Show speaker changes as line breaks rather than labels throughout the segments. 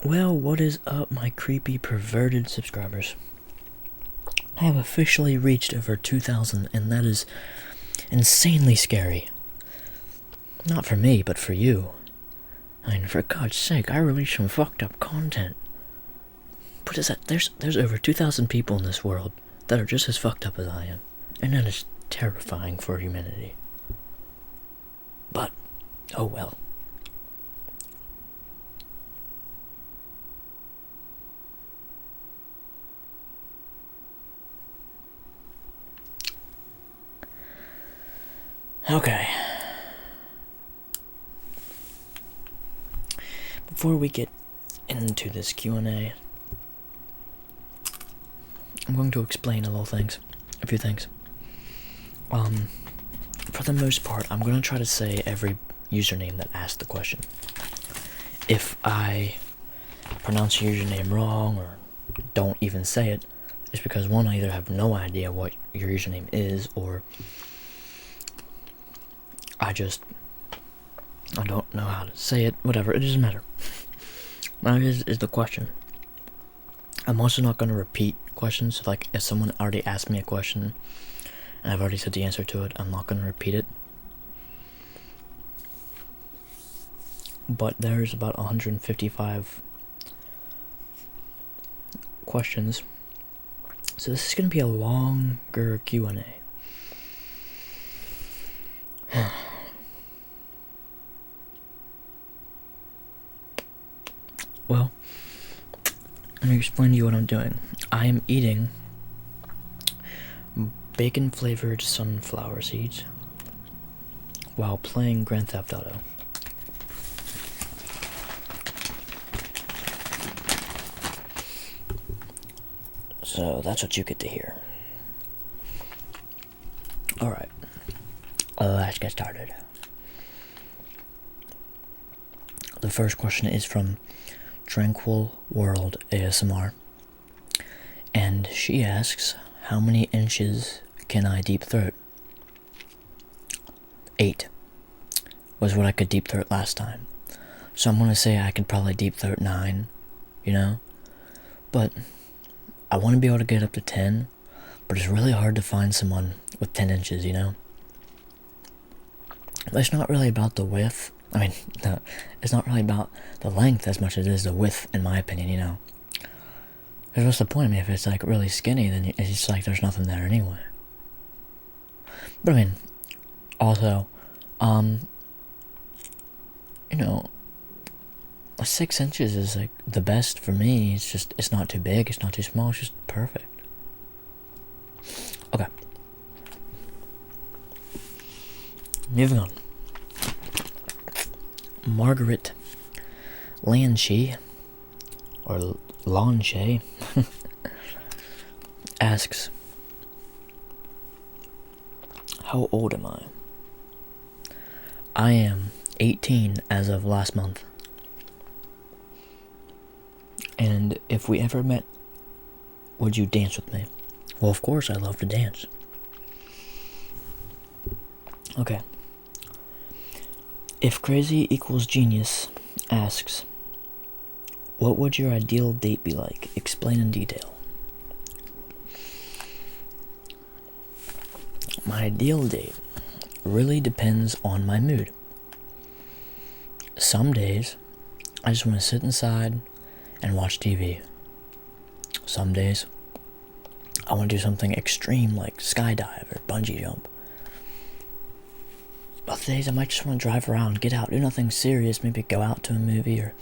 Well, what is up, my creepy, perverted subscribers? I have officially reached over 2,000, and that is insanely scary. Not for me, but for you. I mean, for God's sake, I release some fucked up content. What is that? There's over 2,000 people in this world that are just as fucked up as I am, and that is terrifying for humanity. But, oh well. Okay. Before we get into this Q&A, I'm going to explain a few things. For the most part, I'm going to try to say every username that asked the question. If I pronounce your username wrong or don't even say it, it's because one, I either have no idea what your username is, or I don't know how to say it. Whatever, it doesn't matter. That is the question. I'm also not going to repeat questions. Like, if someone already asked me a question and I've already said the answer to it, I'm not going to repeat it. But there's about 155 questions, so this is going to be a longer Q&A. Well, let me explain to you what I'm doing. I am eating bacon-flavored sunflower seeds while playing Grand Theft Auto. So that's what you get to hear. Alright, let's get started. The first question is from Tranquil World ASMR, and she asks, how many inches can I deep throat? 8 was what I could deep throat last time, so I'm gonna say I could probably deep throat 9, but I want to be able to get up to 10, but it's really hard to find someone with 10 inches, But it's not really about the width. It's not really about the length as much as it is the width, in my opinion, Because what's the point? If it's, like, really skinny, then it's just like there's nothing there anyway. But, also, 6 inches is, like, the best for me. It's not too big, it's not too small, it's just perfect. Okay. Moving on. Margaret Lanche, or Lanche, asks, how old am I? I am 18 as of last month. And if we ever met, would you dance with me? Well, of course, I love to dance. Okay. If crazy equals genius asks, what would your ideal date be like? Explain in detail. My ideal date really depends on my mood. Some days, I just want to sit inside and watch TV. Some days, I want to do something extreme like skydive or bungee jump. Other days, I might just want to drive around, get out, do nothing serious, maybe go out to a movie or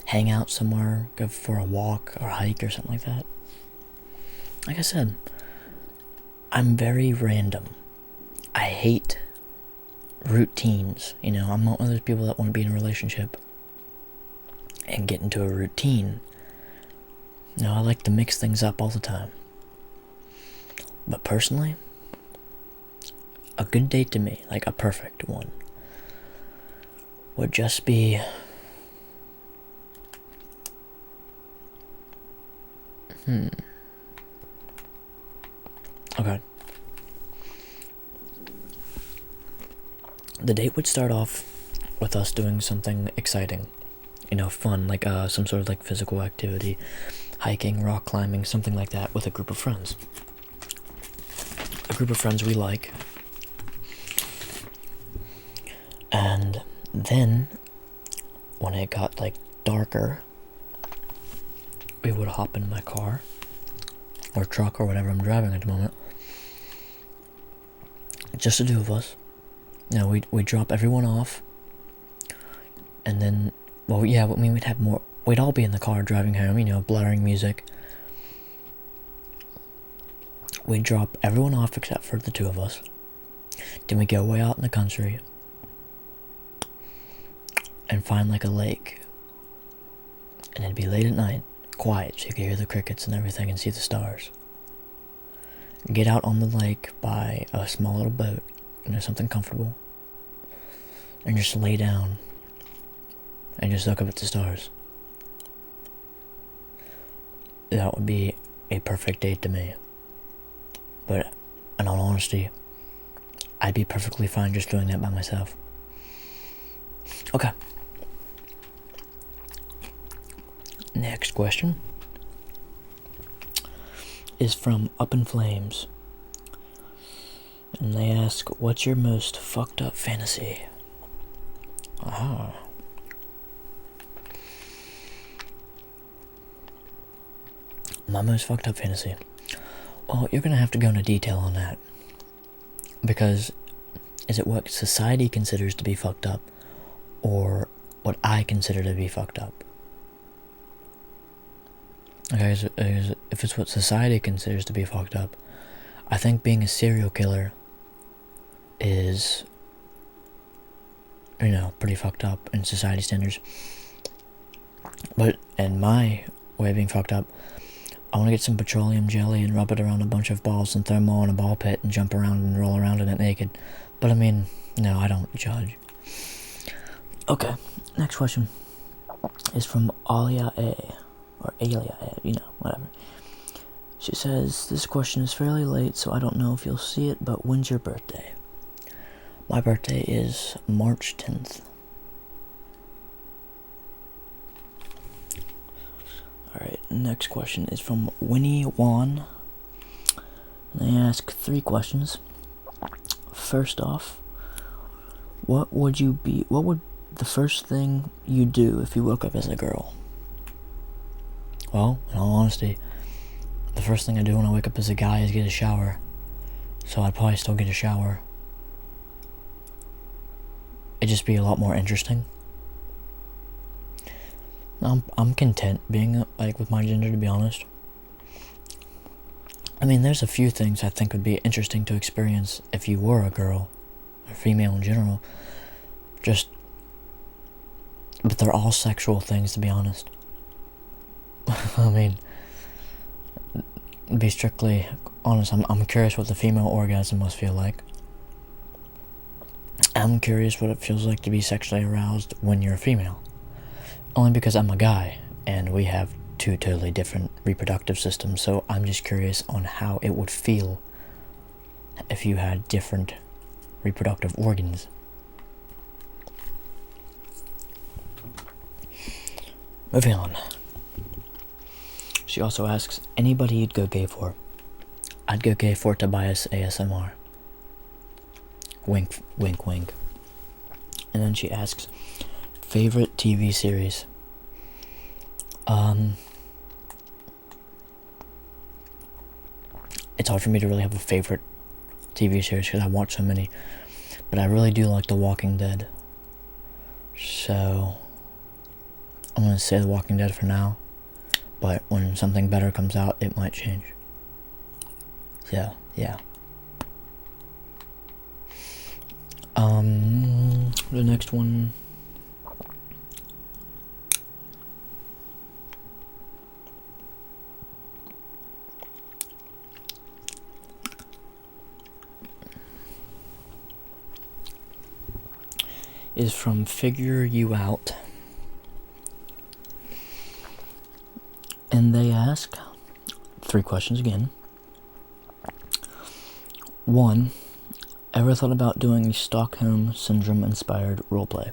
hang out somewhere, go for a walk or hike or something like that. Like I said, I'm very random. I hate routines, I'm not one of those people that want to be in a relationship and get into a routine. I like to mix things up all the time. But personally, a good date to me, like a perfect one, would just be okay. The date would start off with us doing something exciting. fun, like some sort of like physical activity, hiking, rock climbing, something like that with a group of friends. A group of friends we like. And then, when it got like darker, we would hop in my car or truck or whatever I'm driving at the moment. Just the two of us. We'd drop everyone off. And then, well, yeah, I mean, we'd all be in the car driving home, blaring music. We'd drop everyone off except for the two of us. Then we'd go way out in the country and find like a lake. And it'd be late at night, quiet, so you could hear the crickets and everything and see the stars. Get out on the lake by a small little boat, something comfortable, and just lay down and just look up at the stars. That would be a perfect date to me. But in all honesty, I'd be perfectly fine just doing that by myself. Okay. Next question is from Up in Flames. And they ask, what's your most fucked up fantasy? Ah. My most fucked up fantasy. Well, you're gonna have to go into detail on that. Because is it what society considers to be fucked up, or what I consider to be fucked up? Okay, so if it's what society considers to be fucked up, I think being a serial killer is, pretty fucked up in society standards. But in my way of being fucked up, I want to get some petroleum jelly and rub it around a bunch of balls and throw them all in a ball pit and jump around and roll around in it naked. But I mean, no, I don't judge. Okay, next question is from Alia A. Or Alia A, whatever. She says, this question is fairly late, so I don't know if you'll see it, but when's your birthday? My birthday is March 10th. Alright, next question is from Winnie Wan. They ask 3 questions. First off, what would the first thing you do if you woke up as a girl? Well, in all honesty, the first thing I do when I wake up as a guy is get a shower. So I'd probably still get a shower. It'd just be a lot more interesting. I'm content being with my gender, to be honest. I mean, there's a few things I think would be interesting to experience if you were a girl, or female in general. But they're all sexual things, to be honest. I mean, to be strictly honest, I'm curious what the female orgasm must feel like. I'm curious what it feels like to be sexually aroused when you're a female. Only because I'm a guy, and we have 2 totally different reproductive systems, so I'm just curious on how it would feel if you had different reproductive organs. Moving on. She also asks, anybody you'd go gay for? I'd go gay for Tobias ASMR. Wink, wink, wink. And then she asks, favorite TV series? It's hard for me to really have a favorite TV series because I watch so many. But I really do like The Walking Dead. So I'm going to say The Walking Dead for now. But when something better comes out, it might change. So, yeah. The next one is from Figure You Out. And they ask 3 questions again. 1. Ever thought about doing a Stockholm Syndrome inspired roleplay?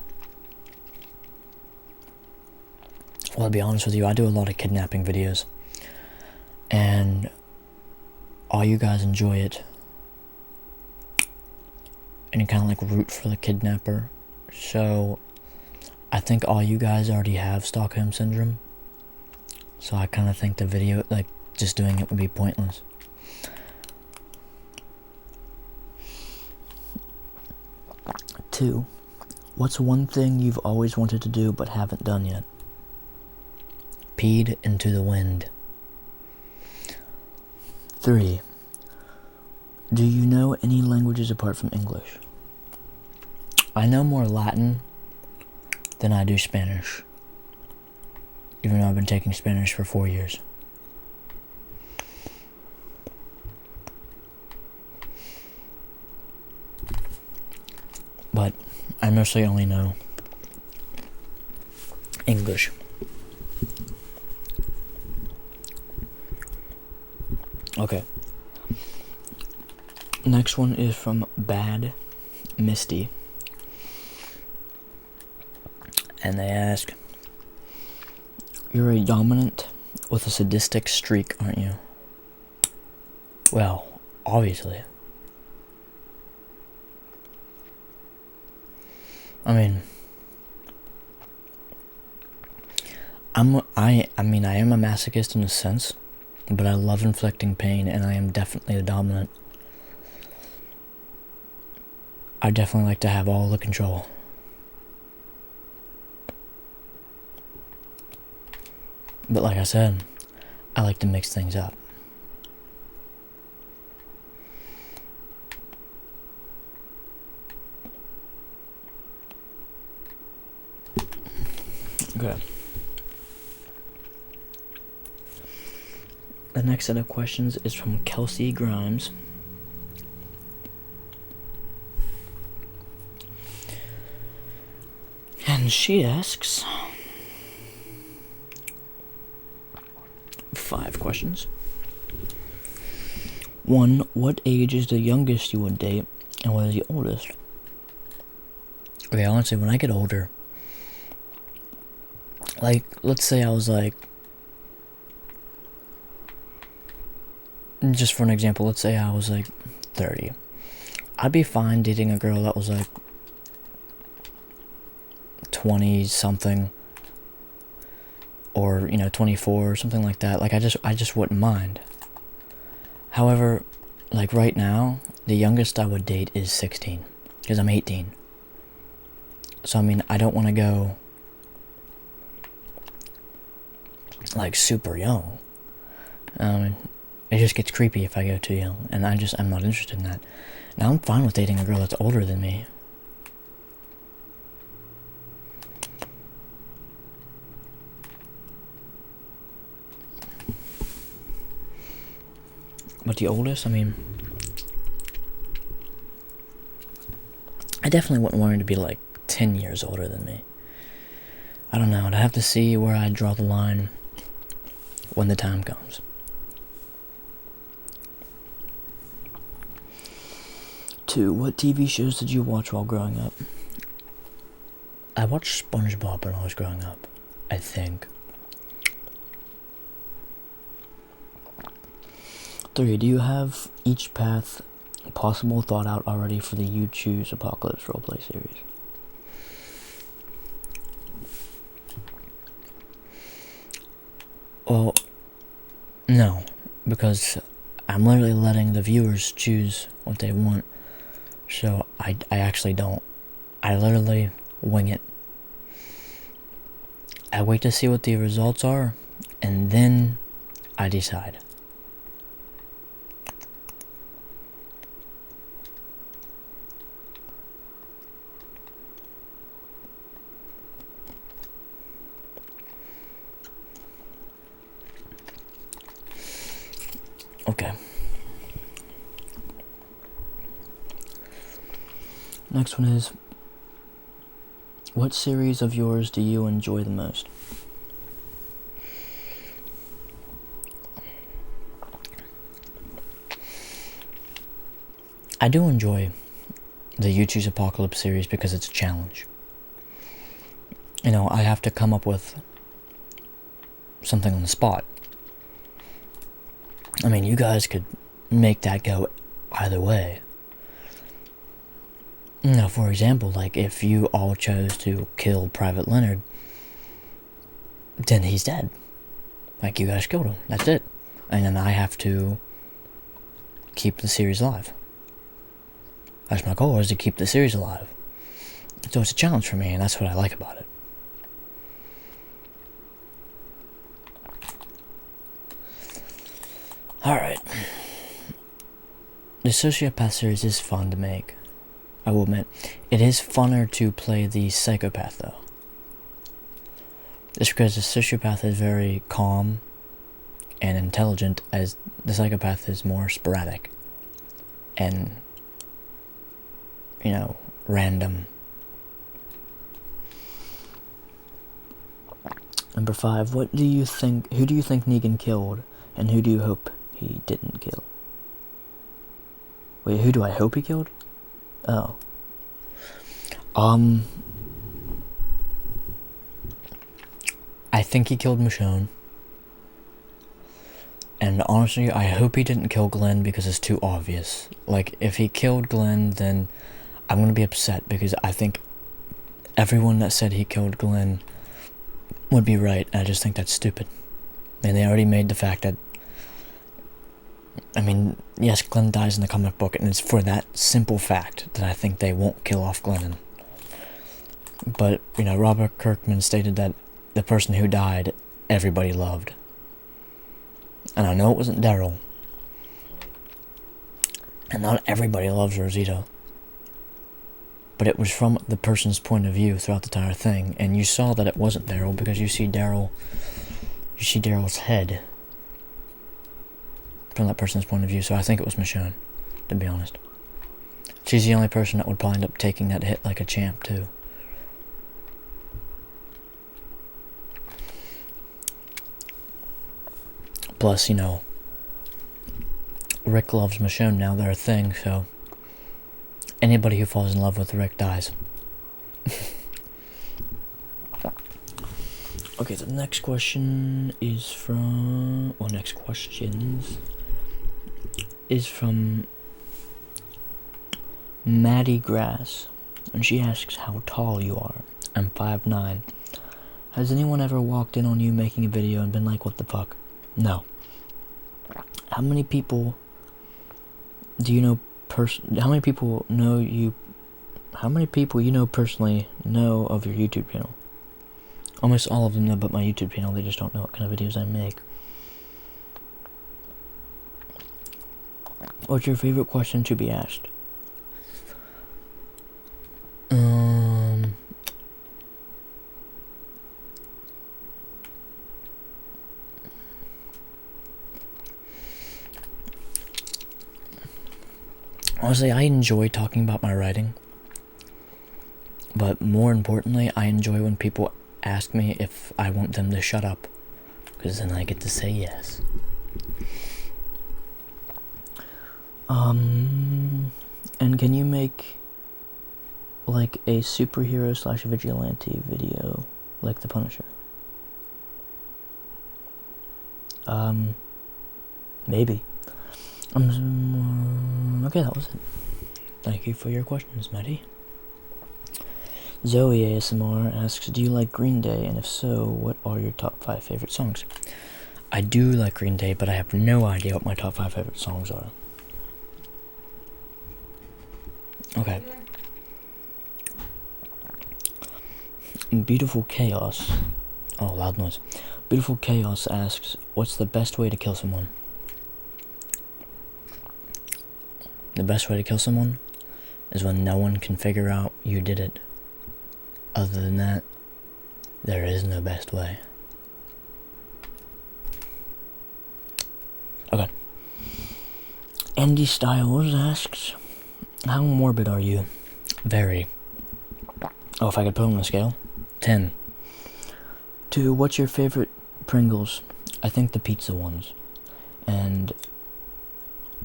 Well, to be honest with you, I do a lot of kidnapping videos. And all you guys enjoy it. And you kind of like root for the kidnapper. So I think all you guys already have Stockholm Syndrome. So I kind of think the video, like, just doing it would be pointless. Two, what's one thing you've always wanted to do but haven't done yet? Peed into the wind. 3, do you know any languages apart from English? I know more Latin than I do Spanish, even though I've been taking Spanish for 4 years. But I mostly only know English. Okay. Next one is from Bad Misty. And they ask, you're a dominant with a sadistic streak, aren't you? Well, obviously. I mean, I am a masochist in a sense, but I love inflicting pain, and I am definitely the dominant. I definitely like to have all the control. But like I said, I like to mix things up. Okay. The next set of questions is from Kelsey Grimes. And she asks 5 questions. 1, what age is the youngest you would date, and what is the oldest? Okay, honestly, when I get older, like, let's say I was like, just for an example, let's say I was like 30. I'd be fine dating a girl that was like 20 something, or 24 or something like that. Like, I just wouldn't mind. However, like right now, the youngest I would date is 16, because I'm 18. So I mean, I don't want to go like super young. It just gets creepy if I go too young, and I'm not interested in that. Now I'm fine with dating a girl that's older than me. But the oldest, I mean, I definitely wouldn't want her to be like 10 years older than me. I don't know, I'd have to see where I draw the line when the time comes. 2, what TV shows did you watch while growing up? I watched SpongeBob when I was growing up, I think. 3, do you have each path possible thought out already for the You Choose Apocalypse roleplay series? Well, no, because I'm literally letting the viewers choose what they want. So I actually don't. I literally wing it. I wait to see what the results are, and then I decide. Okay. Next one is, what series of yours do you enjoy the most? I do enjoy the You Choose Apocalypse series because it's a challenge. I have to come up with something on the spot. I mean, you guys could make that go either way. Now, for example, like, if you all chose to kill Private Leonard, then he's dead. Like, you guys killed him. That's it. And then I have to keep the series alive. That's my goal, is to keep the series alive. So it's a challenge for me, and that's what I like about it. Alright. The Sociopath series is fun to make. I will admit, it is funner to play the Psychopath, though. Just because the Sociopath is very calm and intelligent, as the Psychopath is more sporadic and, you know, random. Number 5, who do you think Negan killed, and who do you hope he didn't kill? Wait, who do I hope he killed? Oh. I think he killed Michonne. And honestly, I hope he didn't kill Glenn because it's too obvious. Like, if he killed Glenn, then I'm gonna be upset because I think everyone that said he killed Glenn would be right. And I just think that's stupid. And they already made the fact that, I mean, yes, Glenn dies in the comic book, and it's for that simple fact that I think they won't kill off Glennon. But, you know, Robert Kirkman stated that the person who died, everybody loved. And I know it wasn't Daryl. And not everybody loves Rosita. But it was from the person's point of view throughout the entire thing, and you saw that it wasn't Daryl because you see Daryl's head from that person's point of view, so I think it was Michonne, to be honest. She's the only person that would probably end up taking that hit like a champ, too. Plus, you know, Rick loves Michonne now, they're a thing, so anybody who falls in love with Rick dies. Okay, the next question is from... Well, next questions is from Maddie Grass. And she asks how tall you are. I'm 5'9". Has anyone ever walked in on you making a video and been like, what the fuck? No. How many people do you know how many people you know personally know of your YouTube channel? Almost all of them know about my YouTube channel, they just don't know what kind of videos I make. What's your favorite question to be asked? Honestly, I enjoy talking about my writing. But more importantly, I enjoy when people ask me if I want them to shut up. Because then I get to say yes. And can you make like a superhero / vigilante video like The Punisher? Maybe. Okay, that was it. Thank you for your questions, Maddie. Zoe ASMR asks, do you like Green Day? And if so, what are your top 5 favorite songs? I do like Green Day, but I have no idea what my top 5 favorite songs are. Okay. Beautiful Chaos. Oh, loud noise. Beautiful Chaos asks, what's the best way to kill someone? The best way to kill someone is when no one can figure out you did it. Other than that, there is no best way. Okay. Andy Styles asks, how morbid are you? Very. Oh, if I could put them on a scale? 10. 2, what's your favorite Pringles? I think the pizza ones. And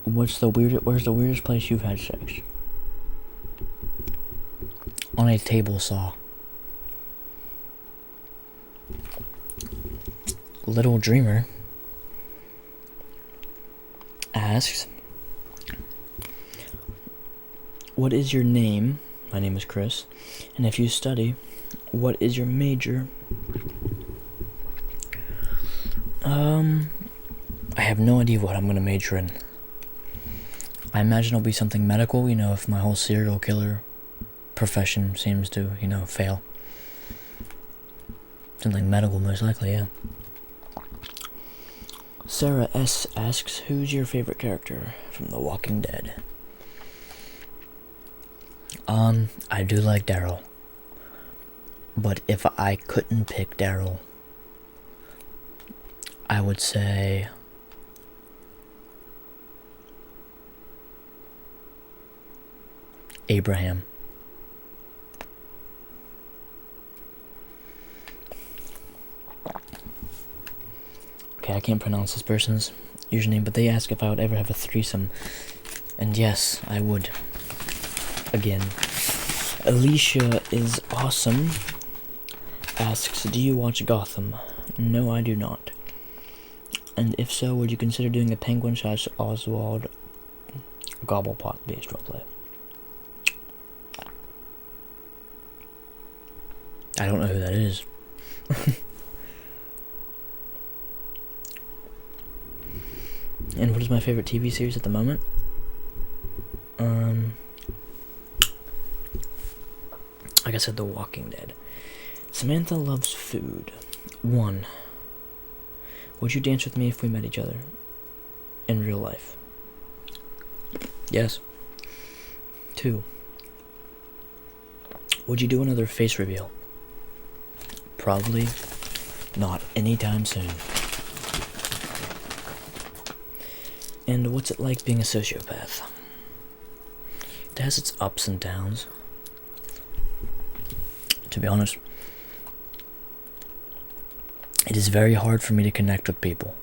where's the weirdest place you've had sex? On a table saw. Little Dreamer asks, what is your name? My name is Chris. And if you study, what is your major? I have no idea what I'm going to major in. I imagine it'll be something medical, if my whole serial killer profession seems to, fail. Something medical, most likely, yeah. Sarah S. asks, who's your favorite character from The Walking Dead? I do like Daryl. But if I couldn't pick Daryl, I would say Abraham. Okay, I can't pronounce this person's username, but they ask if I would ever have a threesome. And yes, I would. Again. Alicia is awesome. Asks, do you watch Gotham? No, I do not. And if so, would you consider doing a Penguin / Oswald Gobblepot based roleplay? I don't know who that is. And what is my favorite TV series at the moment? Like I said, The Walking Dead. Samantha loves food. 1. Would you dance with me if we met each other in real life? Yes. 2. Would you do another face reveal? Probably not anytime soon. And what's it like being a sociopath? It has its ups and downs. To be honest, it is very hard for me to connect with people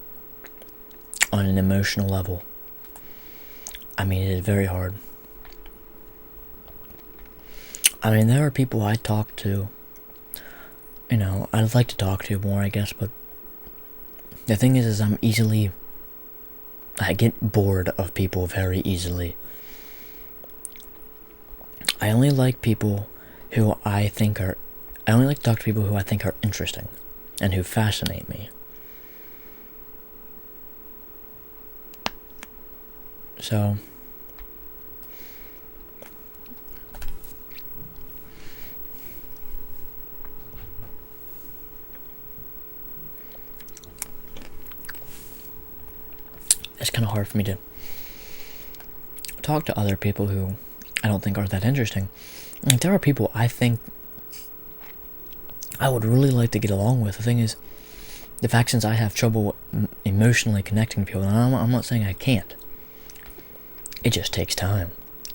on an emotional level. I mean, it is very hard. I mean, there are people I talk to, I'd like to talk to more, I guess, but the thing is I get bored of people very easily. I only like to talk to people who I think are interesting and who fascinate me. So, it's kind of hard for me to talk to other people who I don't think are that interesting. Like, there are people I think I would really like to get along with. The thing is, the fact since I have trouble emotionally connecting to people, and I'm not saying I can't. It just takes time.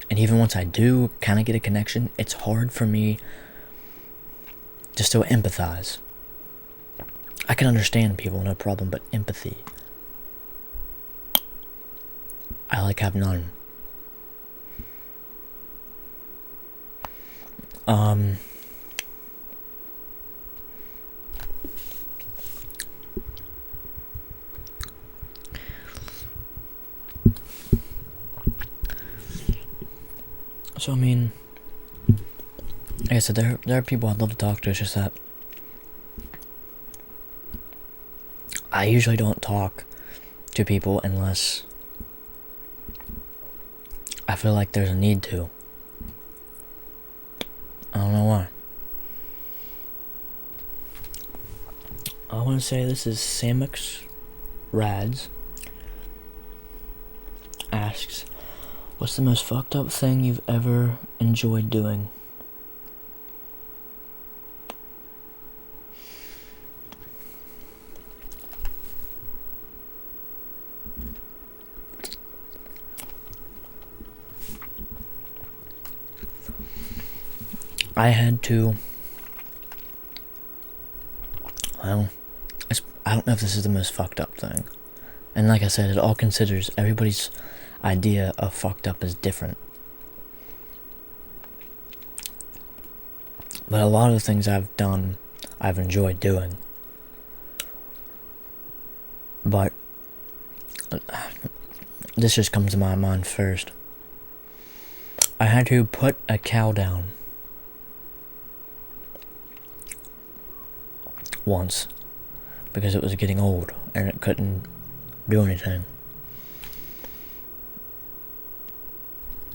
And even once I do kind of get a connection, it's hard for me to still empathize. I can understand people, no problem, but empathy, I have none. So, I mean, like I said, there are people I'd love to talk to. It's just that I usually don't talk to people unless I feel like there's a need to. I don't know why. I want to say this is Samix Rads asks, what's the most fucked up thing you've ever enjoyed doing? I had to, well, I don't know if this is the most fucked up thing. And like I said, it all considers everybody's idea of fucked up is different. But a lot of the things I've done, I've enjoyed doing. But this just comes to my mind first. I had to put a cow down once because it was getting old and it couldn't do anything.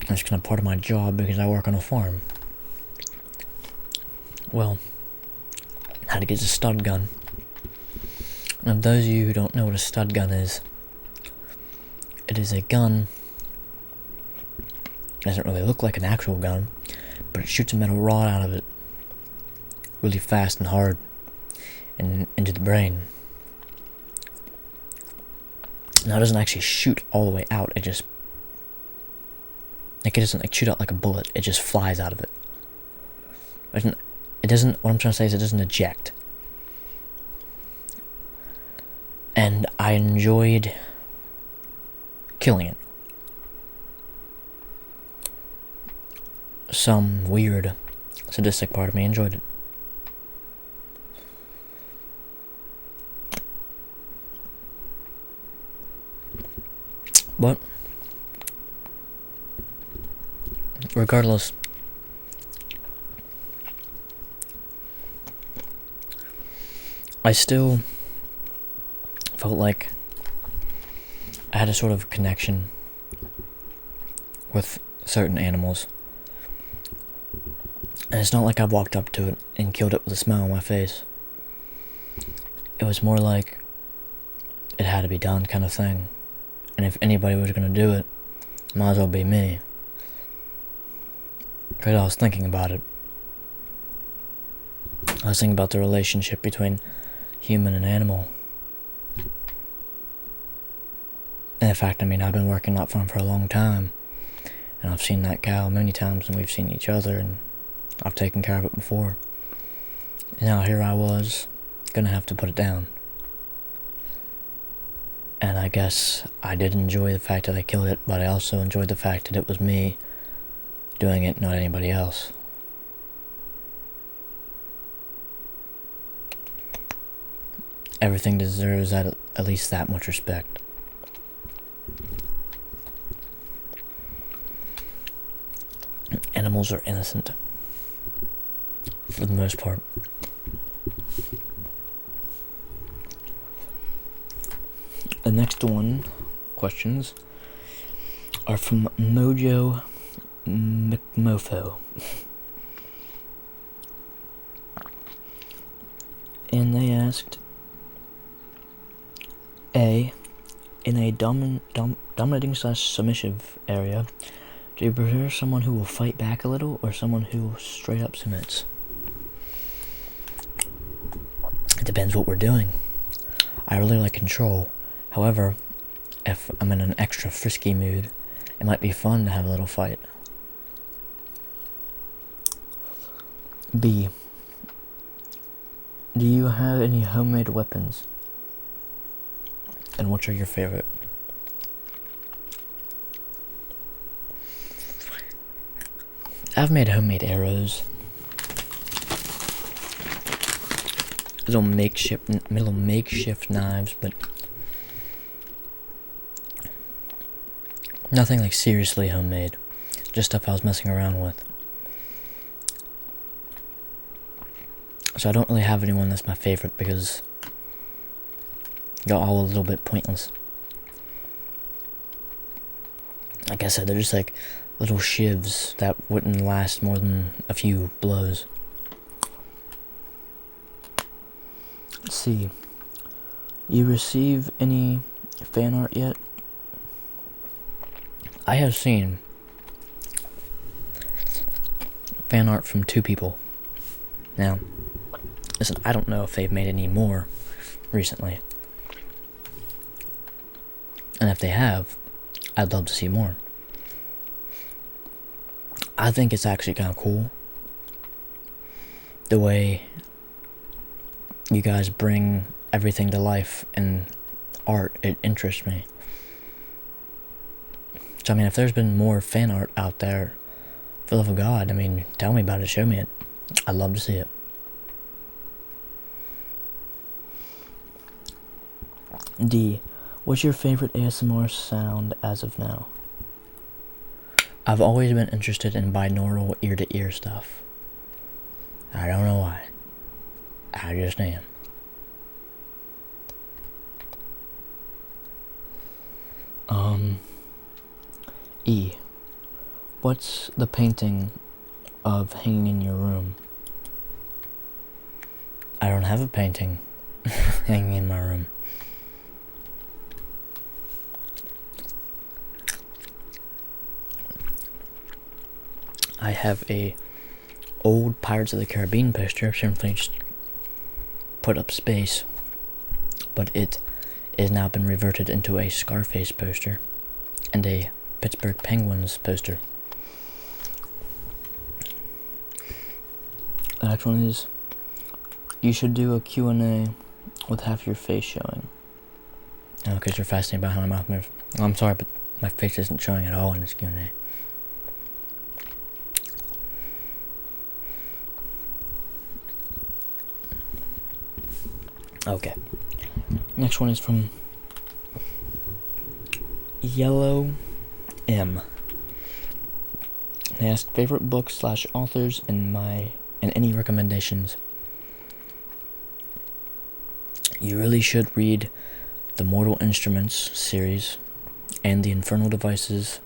It's kind of part of my job because I work on a farm. Well, I had to get a stud gun. And of those of you who don't know what a stud gun is, it is a gun. It doesn't really look like an actual gun, but it shoots a metal rod out of it really fast and hard and into the brain. Now, it doesn't actually shoot all the way out. It just, like, it doesn't like shoot out like a bullet. It just flies out of it. It doesn't. What I'm trying to say is it doesn't eject. And I enjoyed killing it. Some weird, sadistic part of me enjoyed it. But regardless, I still felt like I had a sort of connection with certain animals. And it's not like I walked up to it and killed it with a smile on my face. It was more like it had to be done kind of thing. And if anybody was going to do it, it might as well be me. Because I was thinking about it. I was thinking about the relationship between human and animal. And in fact, I mean, I've been working on that farm for a long time. And I've seen that cow many times, and we've seen each other, and I've taken care of it before. And now here I was, gonna have to put it down. And I guess I did enjoy the fact that I killed it, but I also enjoyed the fact that it was me doing it, not anybody else. Everything deserves at least that much respect. Animals are innocent, for the most part. The next questions are from Mojo McMofo. And they asked, A, in a dominating/submissive area, do you prefer someone who will fight back a little or someone who straight up submits? It depends what we're doing. I really like control. However, if I'm in an extra frisky mood, it might be fun to have a little fight. B, do you have any homemade weapons? And which are your favorite? I've made homemade arrows. Little makeshift knives, but nothing like seriously homemade. Just stuff I was messing around with. So I don't really have anyone that's my favorite because they're all a little bit pointless. Like I said, they're just like little shivs that wouldn't last more than a few blows. Let's see. You receive any fan art yet? I have seen fan art from 2 people. Now, listen, I don't know if they've made any more recently. And if they have, I'd love to see more. I think it's actually kind of cool the way you guys bring everything to life in art. It interests me. So I mean, if there's been more fan art out there, for the love of God, I mean, tell me about it, show me it. I'd love to see it. D. What's your favorite ASMR sound as of now? I've always been interested in binaural ear-to-ear stuff. I don't know why. I just am. E. What's the painting of hanging in your room? I don't have a painting hanging in my room. I have a old Pirates of the Caribbean poster, simply just put up space, but it has now been reverted into a Scarface poster and a Pittsburgh Penguins poster. The next one is, you should do a Q&A with half your face showing. Oh, because you're fascinated about how my mouth moves. Well, I'm sorry, but my face isn't showing at all in this Q&A. Okay. Next one is from Yellow M. They asked favorite books / authors and any recommendations. You really should read the Mortal Instruments series and the Infernal Devices,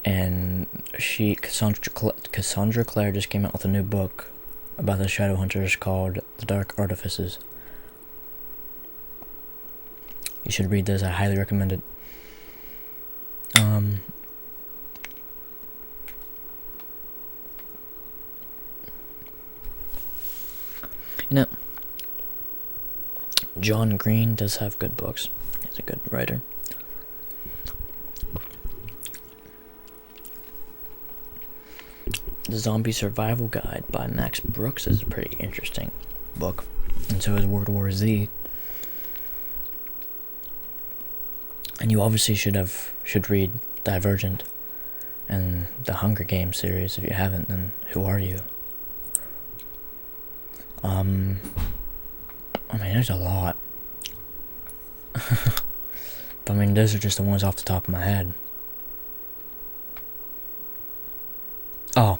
and Cassandra Clare just came out with a new book about the Shadowhunters called The Dark Artifices. You should read those. I highly recommend it. You know, John Green does have good books. He's a good writer. The Zombie Survival Guide by Max Brooks is a pretty interesting book, and so is World War Z. And you obviously should read Divergent and the Hunger Games series. If you haven't, then who are you? I mean, there's a lot. But I mean, those are just the ones off the top of my head. Oh,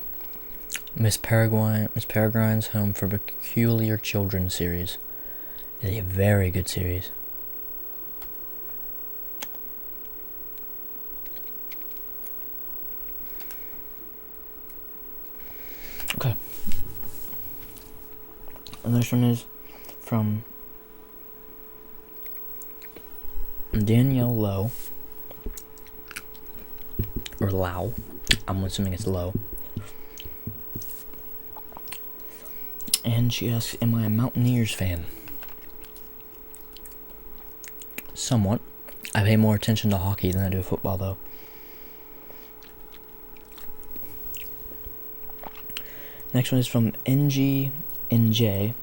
Miss Peregrine's Home for Peculiar Children series is a very good series. Okay. The next one is from Danielle Lowe, or Lau. I'm assuming it's Lowe. And she asks, am I a Mountaineers fan? Somewhat. I pay more attention to hockey than I do football, though. Next one is from NGNJ.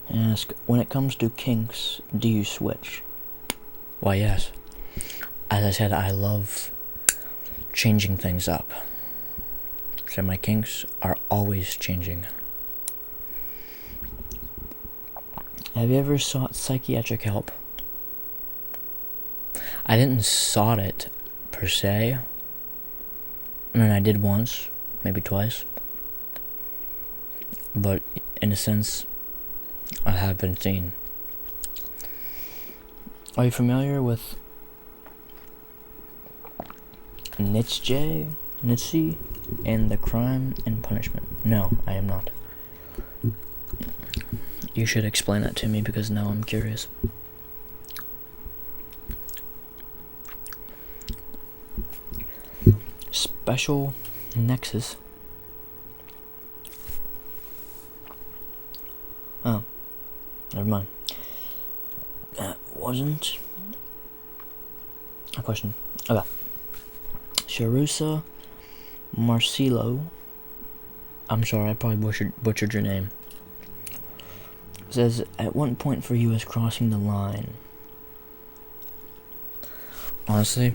And ask, when it comes to kinks, do you switch? Why, yes. As I said, I love changing things up. So my kinks are always changing. Have you ever sought psychiatric help? I didn't sought it, per se. I mean, I did once, maybe twice. But, in a sense, I have been seen. Are you familiar with Nietzsche and the Crime and Punishment? No, I am not. You should explain that to me because now I'm curious. Special Nexus. Oh, never mind. That wasn't a question. Okay. Sharusa Marcelo. I'm sorry, I probably butchered your name. Says, at what point for you is crossing the line? Honestly,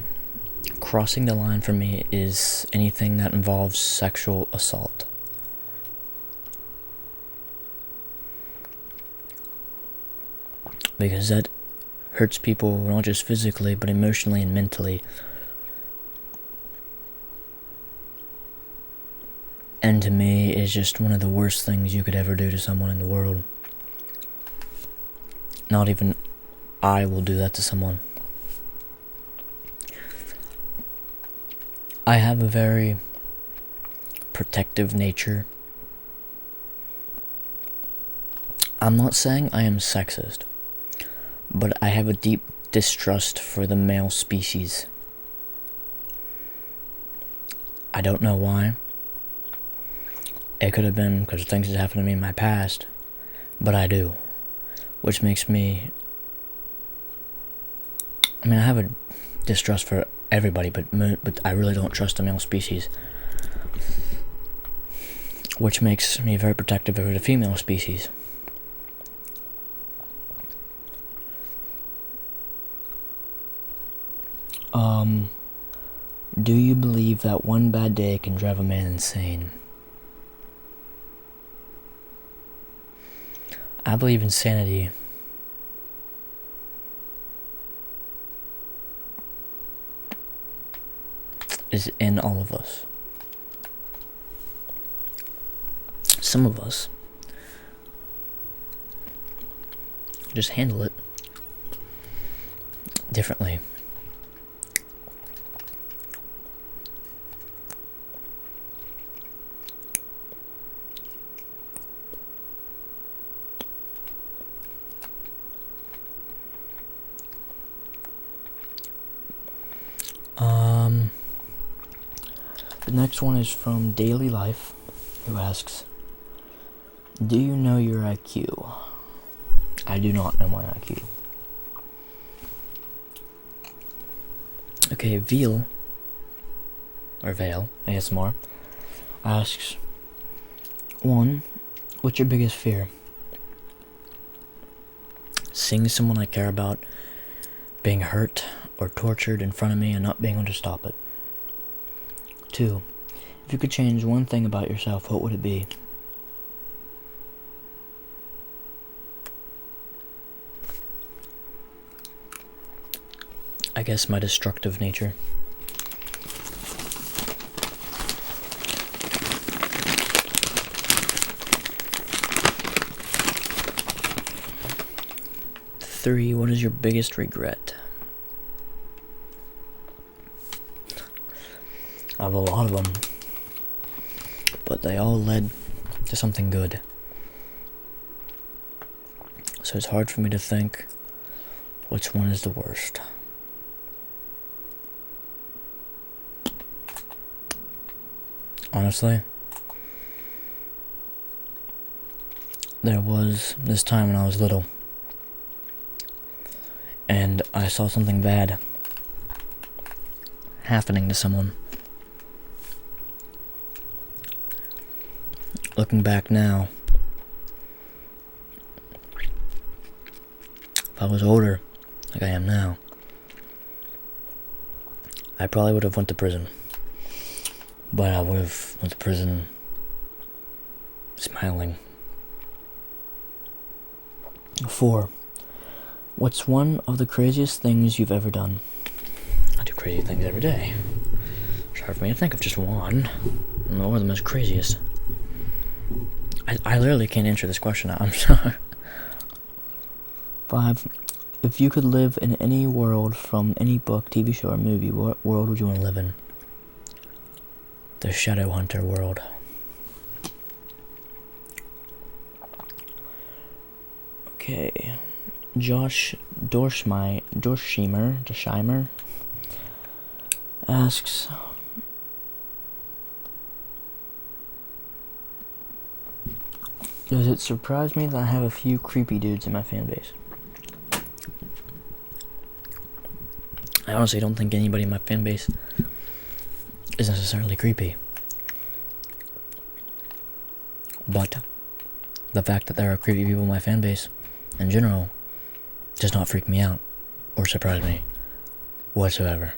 crossing the line for me is anything that involves sexual assault. Because that hurts people not just physically, but emotionally and mentally. And to me, is just one of the worst things you could ever do to someone in the world. Not even I will do that to someone. I have a very protective nature. I'm not saying I am sexist, but I have a deep distrust for the male species. I don't know why. It could have been because things that happened to me in my past, but I do. Which makes me... I mean, I have a distrust for everybody, but I really don't trust the male species. Which makes me very protective over the female species. Do you believe that one bad day can drive a man insane? I believe insanity is in all of us. Some of us just handle it differently. The next one is from Daily Life, who asks, do you know your IQ? I do not know my IQ. Okay, Veal, or Vale, ASMR, asks, 1, what's your biggest fear? Seeing someone I care about being hurt or tortured in front of me and not being able to stop it. 2, if you could change one thing about yourself, what would it be? I guess my destructive nature. Three, what is your biggest regret? I have a lot of them, but they all led to something good. So it's hard for me to think which one is the worst. Honestly, there was this time when I was little, and I saw something bad happening to someone. Looking back now, if I was older, like I am now, I probably would have went to prison. But I would have went to prison smiling. 4, what's one of the craziest things you've ever done? I do crazy things every day. It's hard for me to think of just one, or the most craziest. I literally can't answer this question. I'm sorry. 5, if you could live in any world from any book, TV show, or movie, what world would you want to live in? The Shadowhunter world. Okay. Josh Dorsheimer asks, does it surprise me that I have a few creepy dudes in my fan base? I honestly don't think anybody in my fan base is necessarily creepy. But the fact that there are creepy people in my fan base, in general, does not freak me out or surprise me whatsoever.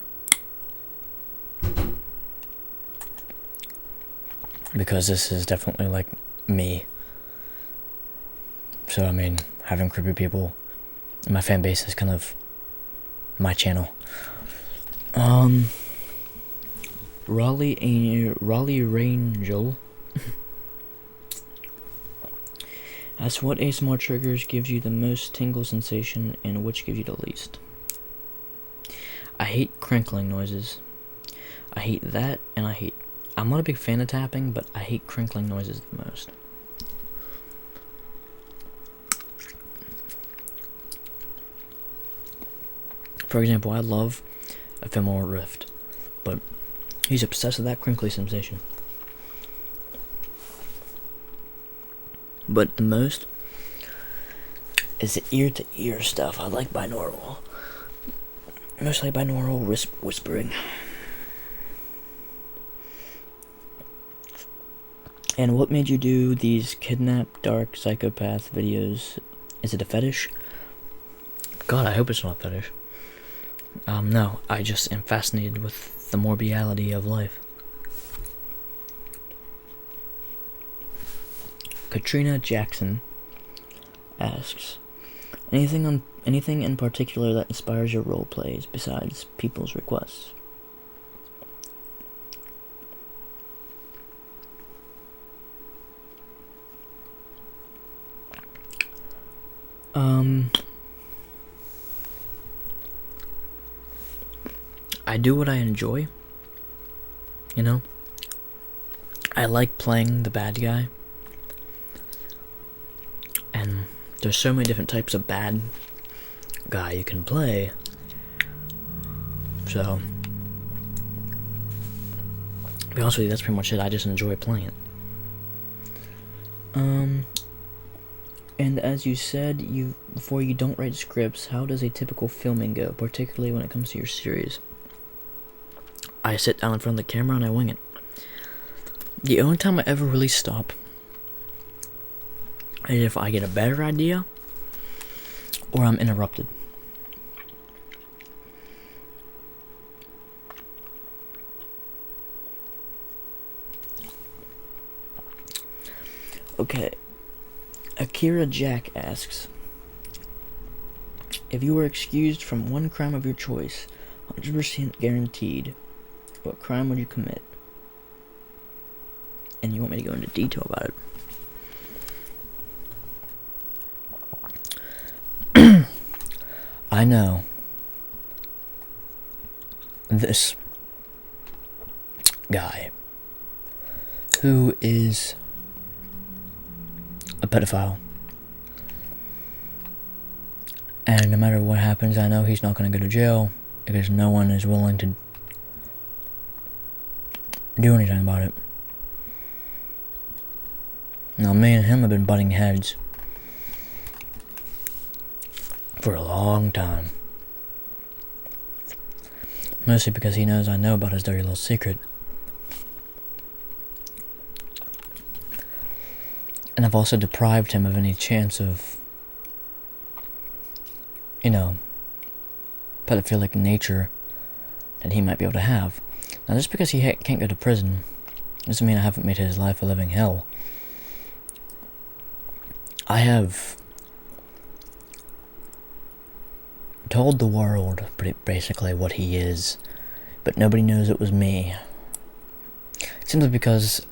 Because this is definitely like me. So I mean, having creepy people in my fan base is kind of my channel. Raleigh Rangel. Ask what ASMR triggers gives you the most tingle sensation and which gives you the least. I hate crinkling noises. I hate that, and I'm not a big fan of tapping, but I hate crinkling noises the most. For example, I love Ephemeral Rift, but he's obsessed with that crinkly sensation. But the most is the ear-to-ear stuff. I like binaural. Mostly binaural whispering. And what made you do these kidnap dark psychopath videos? Is it a fetish? God, I hope it's not a fetish. No, I just am fascinated with the morbiality of life. Katrina Jackson asks, anything in particular that inspires your role plays besides people's requests? I do what I enjoy, you know? I like playing the bad guy, and there's so many different types of bad guy you can play, so, to be honest with you, that's pretty much it. I just enjoy playing it. And as you said before, you don't write scripts. How does a typical filming go, particularly when it comes to your series? I sit down in front of the camera and I wing it. The only time I ever really stop is if I get a better idea or I'm interrupted. Okay. Akira Jack asks, if you were excused from one crime of your choice, 100% guaranteed, what crime would you commit? And you want me to go into detail about it? I know this guy who is a pedophile, and no matter what happens, I know he's not going to go to jail because no one is willing to do anything about it. Now, me and him have been butting heads for a long time, mostly because he knows I know about his dirty little secret. And I've also deprived him of any chance of, pedophilic nature that he might be able to have. Now, just because he can't go to prison doesn't mean I haven't made his life a living hell. I have told the world basically what he is, but nobody knows it was me. Simply because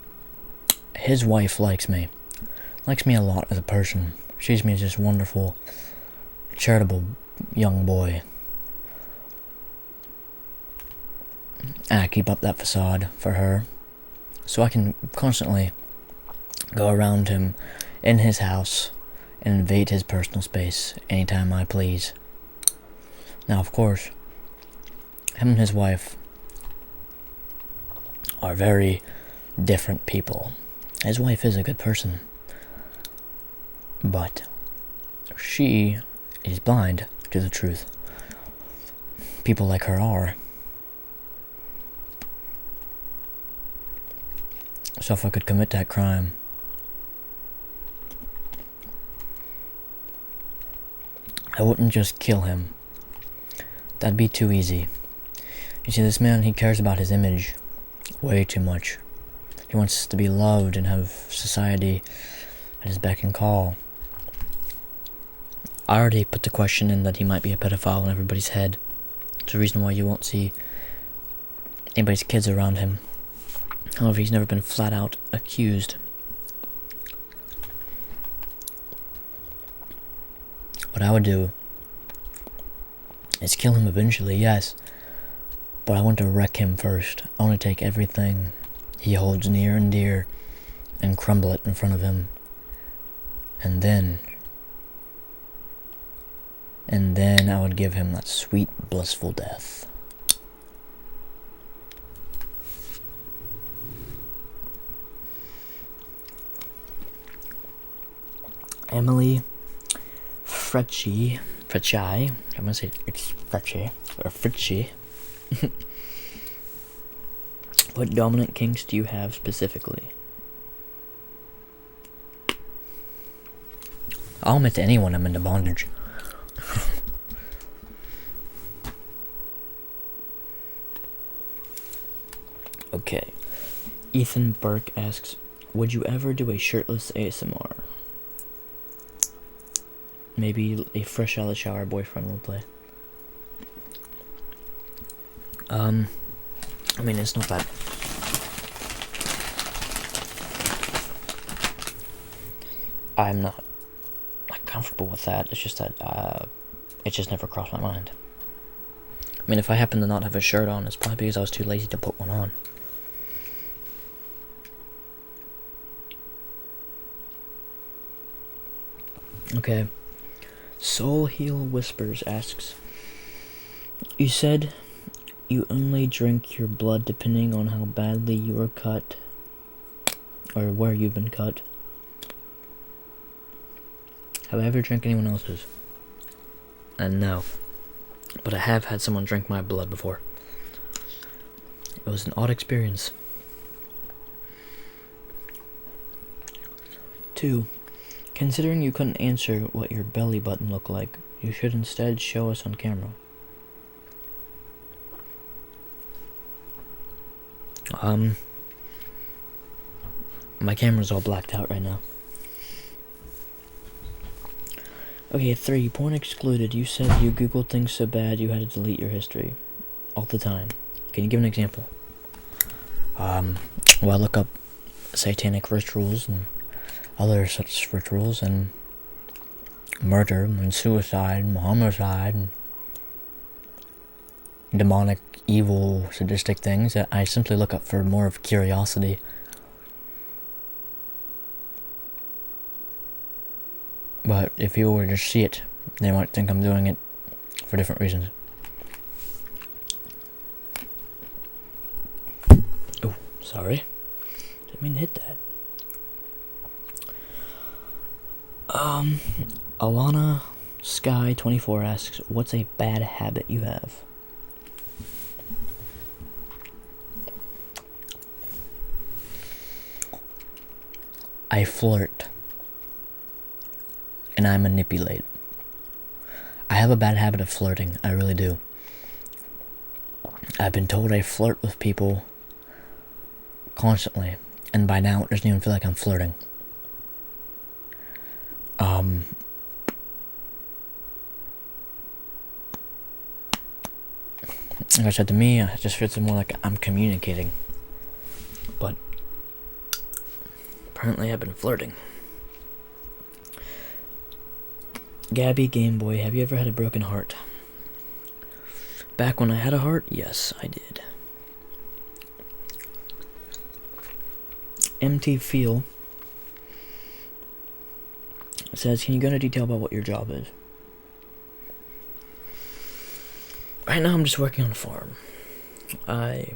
his wife likes me a lot as a person. She sees me as this wonderful, charitable young boy. And I keep up that facade for her, so I can constantly go around him in his house and invade his personal space anytime I please. Now, of course, him and his wife are very different people. His wife is a good person, but she is blind to the truth. People like her are. So if I could commit that crime, I wouldn't just kill him. That'd be too easy. You see, this man, he cares about his image way too much. He wants to be loved and have society at his beck and call. I already put the question in that he might be a pedophile in everybody's head. It's the reason why you won't see anybody's kids around him. However, he's never been flat out accused. What I would do is kill him eventually, yes, but I want to wreck him first. I want to take everything he holds near and dear and crumble it in front of him. And then I would give him that sweet, blissful death. Emily Fritchie, I'm gonna say it's Fritchie, or Fritchie. What dominant kinks do you have specifically? I'll admit to anyone I'm into bondage. Okay. Ethan Burke asks, would you ever do a shirtless ASMR? Maybe a fresh out of the shower boyfriend roleplay. I mean, it's not that. I'm not comfortable with that. It's just that it just never crossed my mind. I mean, if I happen to not have a shirt on, it's probably because I was too lazy to put one on. Okay. Soul Heel Whispers asks, you said you only drink your blood depending on how badly you were cut, or where you've been cut. Have I ever drank anyone else's? No. But I have had someone drink my blood before. It was an odd experience. 2. Considering you couldn't answer what your belly button looked like, you should instead show us on camera. My camera's all blacked out right now. Okay, 3. Porn excluded. You said you Googled things so bad you had to delete your history. All the time. Can you give an example? Well, I look up satanic rituals and other such rituals, and murder, and suicide, and homicide, and demonic, evil, sadistic things. I simply look up for more of curiosity. But if you were to see it, they might think I'm doing it for different reasons. Oh, sorry. Didn't mean to hit that. Alana Sky 24 asks, what's a bad habit you have? I flirt. And I manipulate. I have a bad habit of flirting, I really do. I've been told I flirt with people constantly, and by now it doesn't even feel like I'm flirting. Like I said, to me, it just feels more like I'm communicating. But apparently I've been flirting. Gabby Gameboy, have you ever had a broken heart? Back when I had a heart, yes, I did. MT Feel says, can you go into detail about what your job is? Right now I'm just working on a farm. I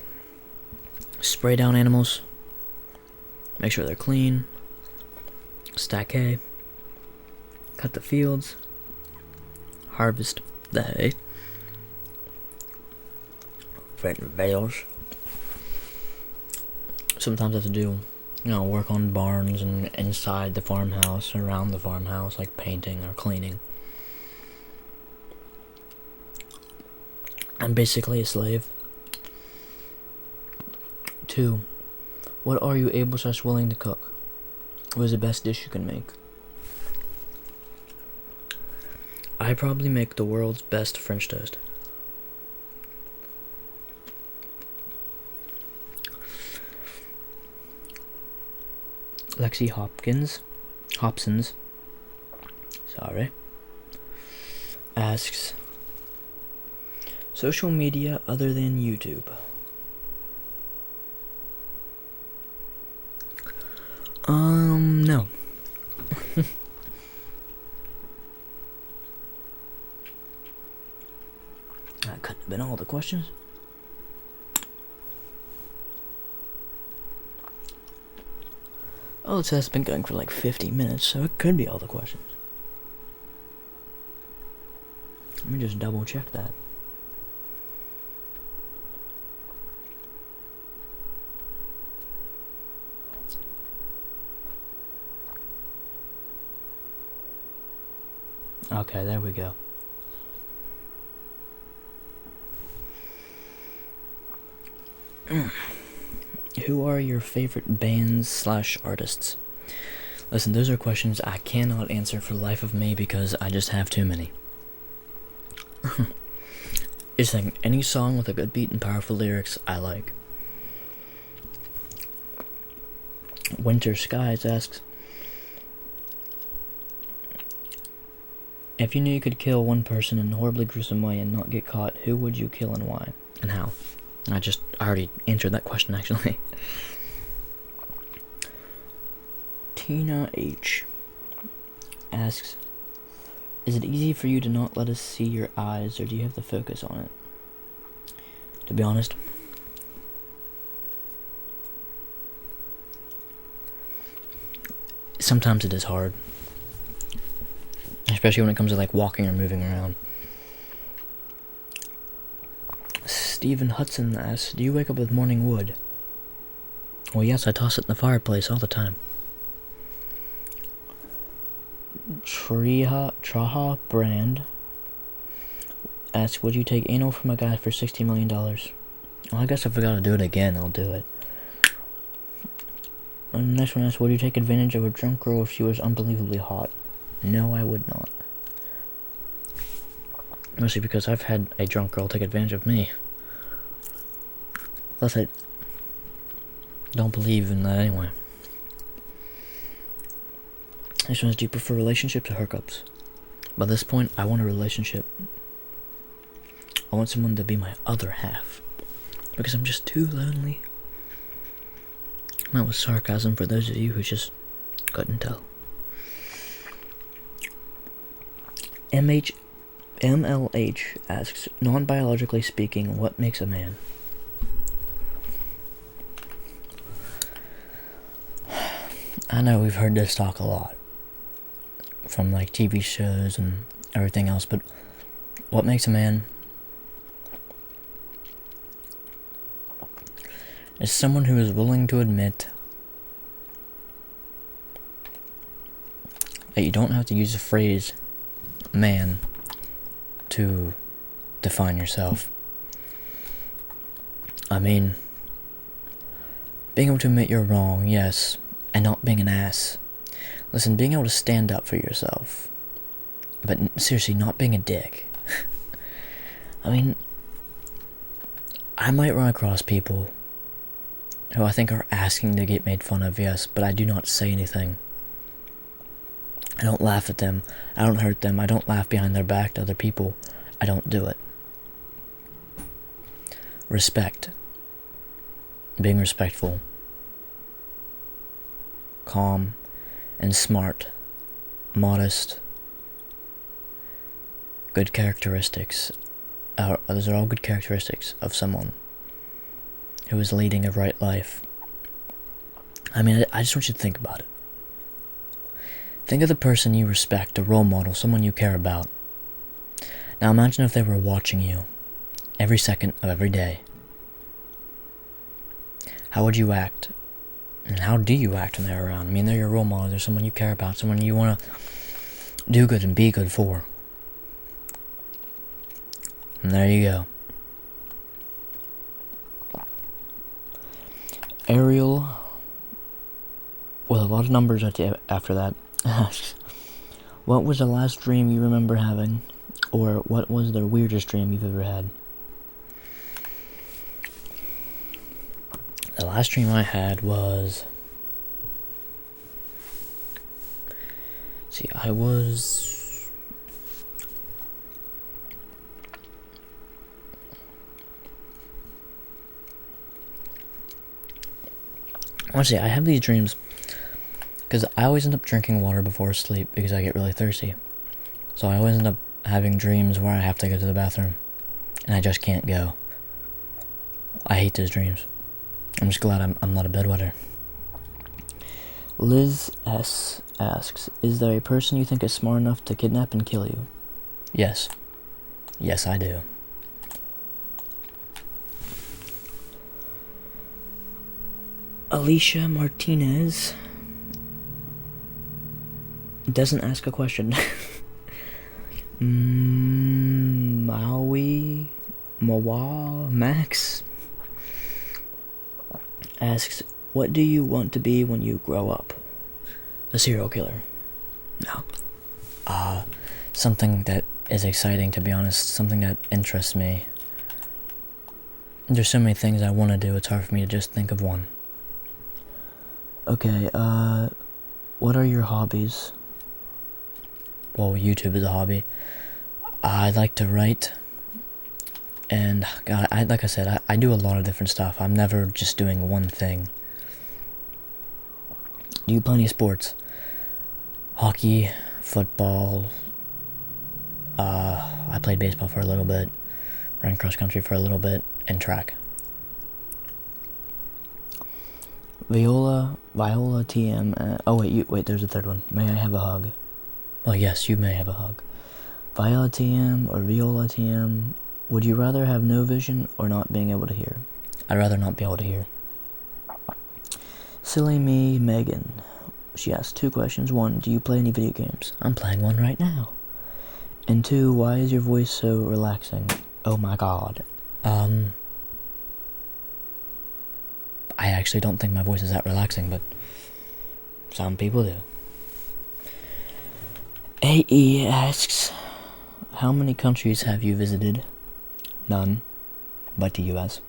spray down animals, make sure they're clean, stack hay, cut the fields, harvest the hay, rent bales. Sometimes I have to do, work on barns and inside the farmhouse, around the farmhouse, like painting or cleaning. I'm basically a slave. 2. What are you able/willing to cook? What is the best dish you can make? I probably make the world's best French toast. Lexi Hobsons, sorry, asks, social media other than YouTube? No. That couldn't have been all the questions. Oh, it says it's been going for like 50 minutes, so it could be all the questions. Let me just double check that. Okay, there we go. Who are your favorite bands / artists? Listen, those are questions I cannot answer for the life of me because I just have too many. Just think, any song with a good beat and powerful lyrics, I like. Winter Skies asks, if you knew you could kill one person in a horribly gruesome way and not get caught, who would you kill and why? And how? I already answered that question, actually. Tina H. asks, is it easy for you to not let us see your eyes, or do you have to focus on it? To be honest, sometimes it is hard. Especially when it comes to like walking or moving around. Stephen Hudson asks, do you wake up with morning wood? Well, yes, I toss it in the fireplace all the time. Traha Brand asks, would you take anal from a guy for $60 million? Well, I guess if I gotta do it again, I'll do it. And the next one asks, would you take advantage of a drunk girl if she was unbelievably hot? No, I would not. Mostly because I've had a drunk girl take advantage of me. Plus, I don't believe in that anyway. Next one is, do you prefer relationships or hookups? By this point, I want a relationship. I want someone to be my other half. Because I'm just too lonely. That was sarcasm for those of you who just couldn't tell. MLH asks, non-biologically speaking, what makes a man? I know we've heard this talk a lot from like TV shows and everything else, but what makes a man is someone who is willing to admit that you don't have to use the phrase man to define yourself. I mean, being able to admit you're wrong, yes, and not being an ass. Listen, being able to stand up for yourself, but seriously, not being a dick. I mean, I might run across people who I think are asking to get made fun of, yes, but I do not say anything. I don't laugh at them. I don't hurt them. I don't laugh behind their back to other people. I don't do it. Respect. Being respectful. Calm and smart. Modest. Good characteristics. Those are all good characteristics of someone who is leading a right life. I mean, I just want you to think about it. Think of the person you respect, a role model, someone you care about. Now imagine if they were watching you every second of every day. How would you act? And how do you act when they're around? I mean, they're your role model, they're someone you care about, someone you want to do good and be good for. And there you go. Ariel, with a lot of numbers after that, asks, what was the last dream you remember having? Or what was the weirdest dream you've ever had? The last dream I had was See, I was... Honestly, I have these dreams because I always end up drinking water before sleep because I get really thirsty. So I always end up having dreams where I have to go to the bathroom and I just can't go. I hate those dreams. I'm just glad I'm not a bedwetter. Liz S. asks, is there a person you think is smart enough to kidnap and kill you? Yes. Yes, I do. Alicia Martinez doesn't ask a question. Maui Mawa Max asks, what do you want to be when you grow up? A serial killer. No. Something that is exciting, to be honest. Something that interests me. There's so many things I want to do, it's hard for me to just think of one. Okay, what are your hobbies? Well, YouTube is a hobby. I like to write. And, God, like I said, I do a lot of different stuff. I'm never just doing one thing. Do you play any sports? Hockey, football. I played baseball for a little bit. Ran cross country for a little bit. And track. Viola TM. Oh wait, there's a third one. May I have a hug? Well, yes, you may have a hug. Viola TM or Viola TM. Would you rather have no vision or not being able to hear? I'd rather not be able to hear. Silly me, Megan. She asked 2 questions. 1, do you play any video games? I'm playing one right now. And 2, why is your voice so relaxing? Oh my god. I actually don't think my voice is that relaxing, but some people do. AE asks, how many countries have you visited? None, but the US.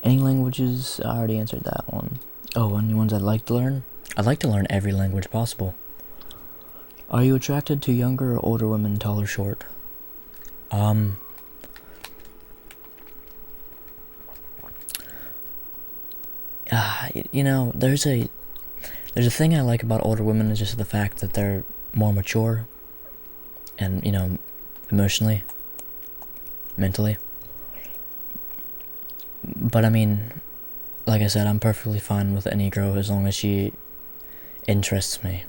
Any languages? I already answered that one. Oh, any ones I'd like to learn? I'd like to learn every language possible. Are you attracted to younger or older women, tall or short? You know, there's a thing I like about older women is just the fact that they're more mature and, you know, emotionally, mentally. But I mean, like I said, I'm perfectly fine with any girl as long as she interests me.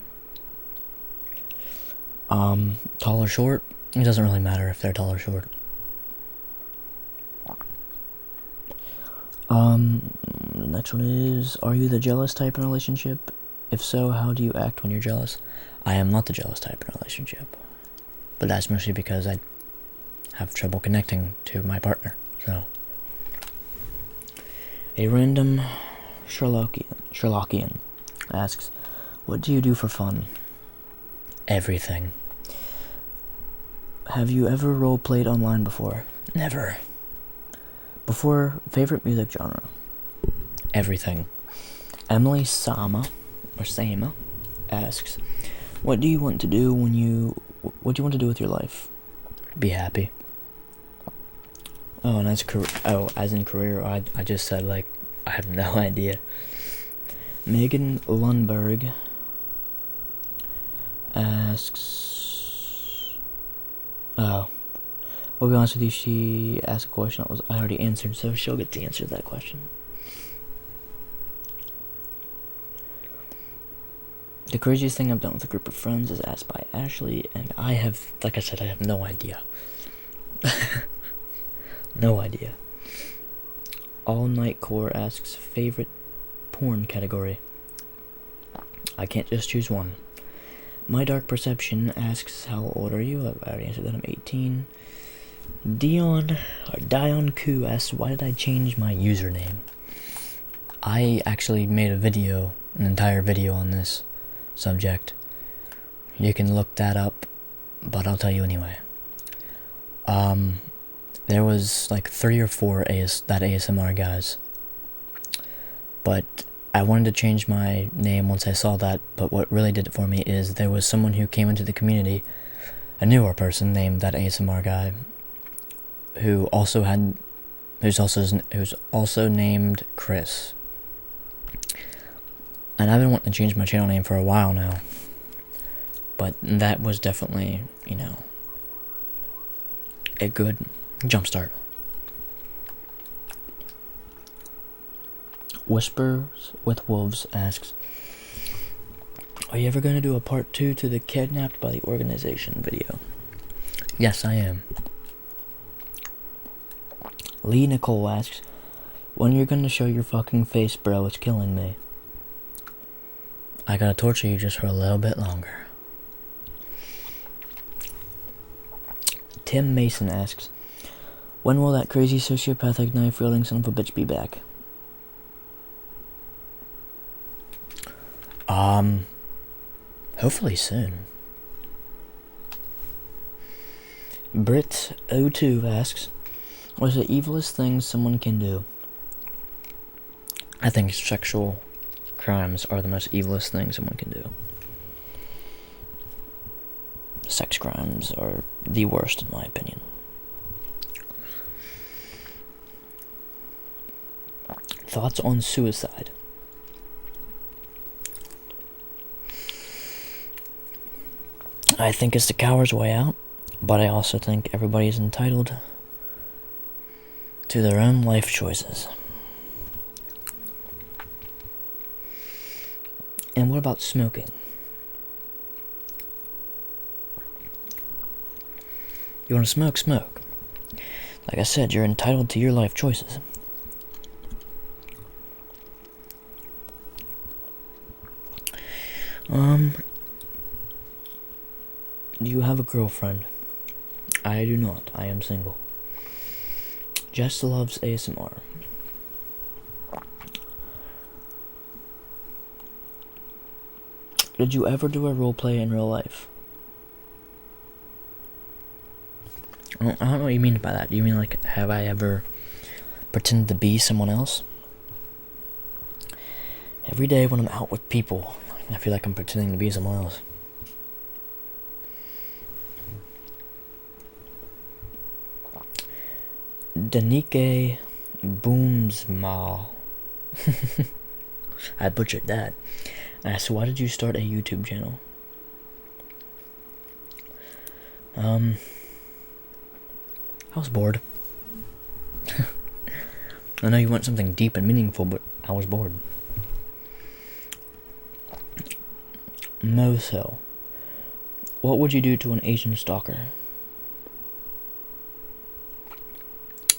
Tall or short? It doesn't really matter if they're tall or short. The next one is, are you the jealous type in a relationship? If so, how do you act when you're jealous? I am not the jealous type in a relationship. But that's mostly because I have trouble connecting to my partner, so. A random Sherlockian asks, what do you do for fun? Everything. Have you ever role-played online before? Never. Before, favorite music genre? Everything. Emily Sama asks, what do you want to do what do you want to do with your life? Be happy. Oh, and as in career, I just said, like, I have no idea. Megan Lundberg asks, well, to be honest with you, she asked a question that I already answered, so she'll get to answer that question. The craziest thing I've done with a group of friends is asked by Ashley, and I have, like I said, I have no idea. No idea. All Night Core asks, favorite porn category? I can't just choose one. My Dark Perception asks, how old are you? I've already answered that, I'm 18. Dion Ku asks, why did I change my username? I actually made an entire video on this subject. You can look that up, but I'll tell you anyway. There was like 3 or 4 ASMR guys, but I wanted to change my name once I saw that, but what really did it for me is there was someone who came into the community, a newer person named that ASMR guy, who's also named Chris. And I've been wanting to change my channel name for a while now. But that was definitely, a good jumpstart. Whispers with Wolves asks, are you ever going to do a part 2 to the Kidnapped by the Organization video? Yes, I am. Lee Nicole asks, when you're going to show your fucking face, bro? It's killing me. I gotta torture you just for a little bit longer. Tim Mason asks, when will that crazy sociopathic knife-wielding son of a bitch be back? Hopefully soon. Brit02 asks, what's the evilest thing someone can do? I think sexual crimes are the most evilest thing someone can do. Sex crimes are the worst in my opinion. Thoughts on suicide? I think it's the coward's way out, but I also think everybody is entitled to their own life choices. And what about smoking? You want to smoke, smoke. Like I said, you're entitled to your life choices. Do you have a girlfriend? I do not. I am single. Jess loves ASMR. Did you ever do a roleplay in real life? I don't know what you mean by that. Do you mean like, have I ever pretended to be someone else? Every day when I'm out with people, I feel like I'm pretending to be someone else. Danike Boomsmal. I butchered that. So why did you start a YouTube channel? I was bored. I know you want something deep and meaningful, but I was bored. Moso. What would you do to an Asian stalker?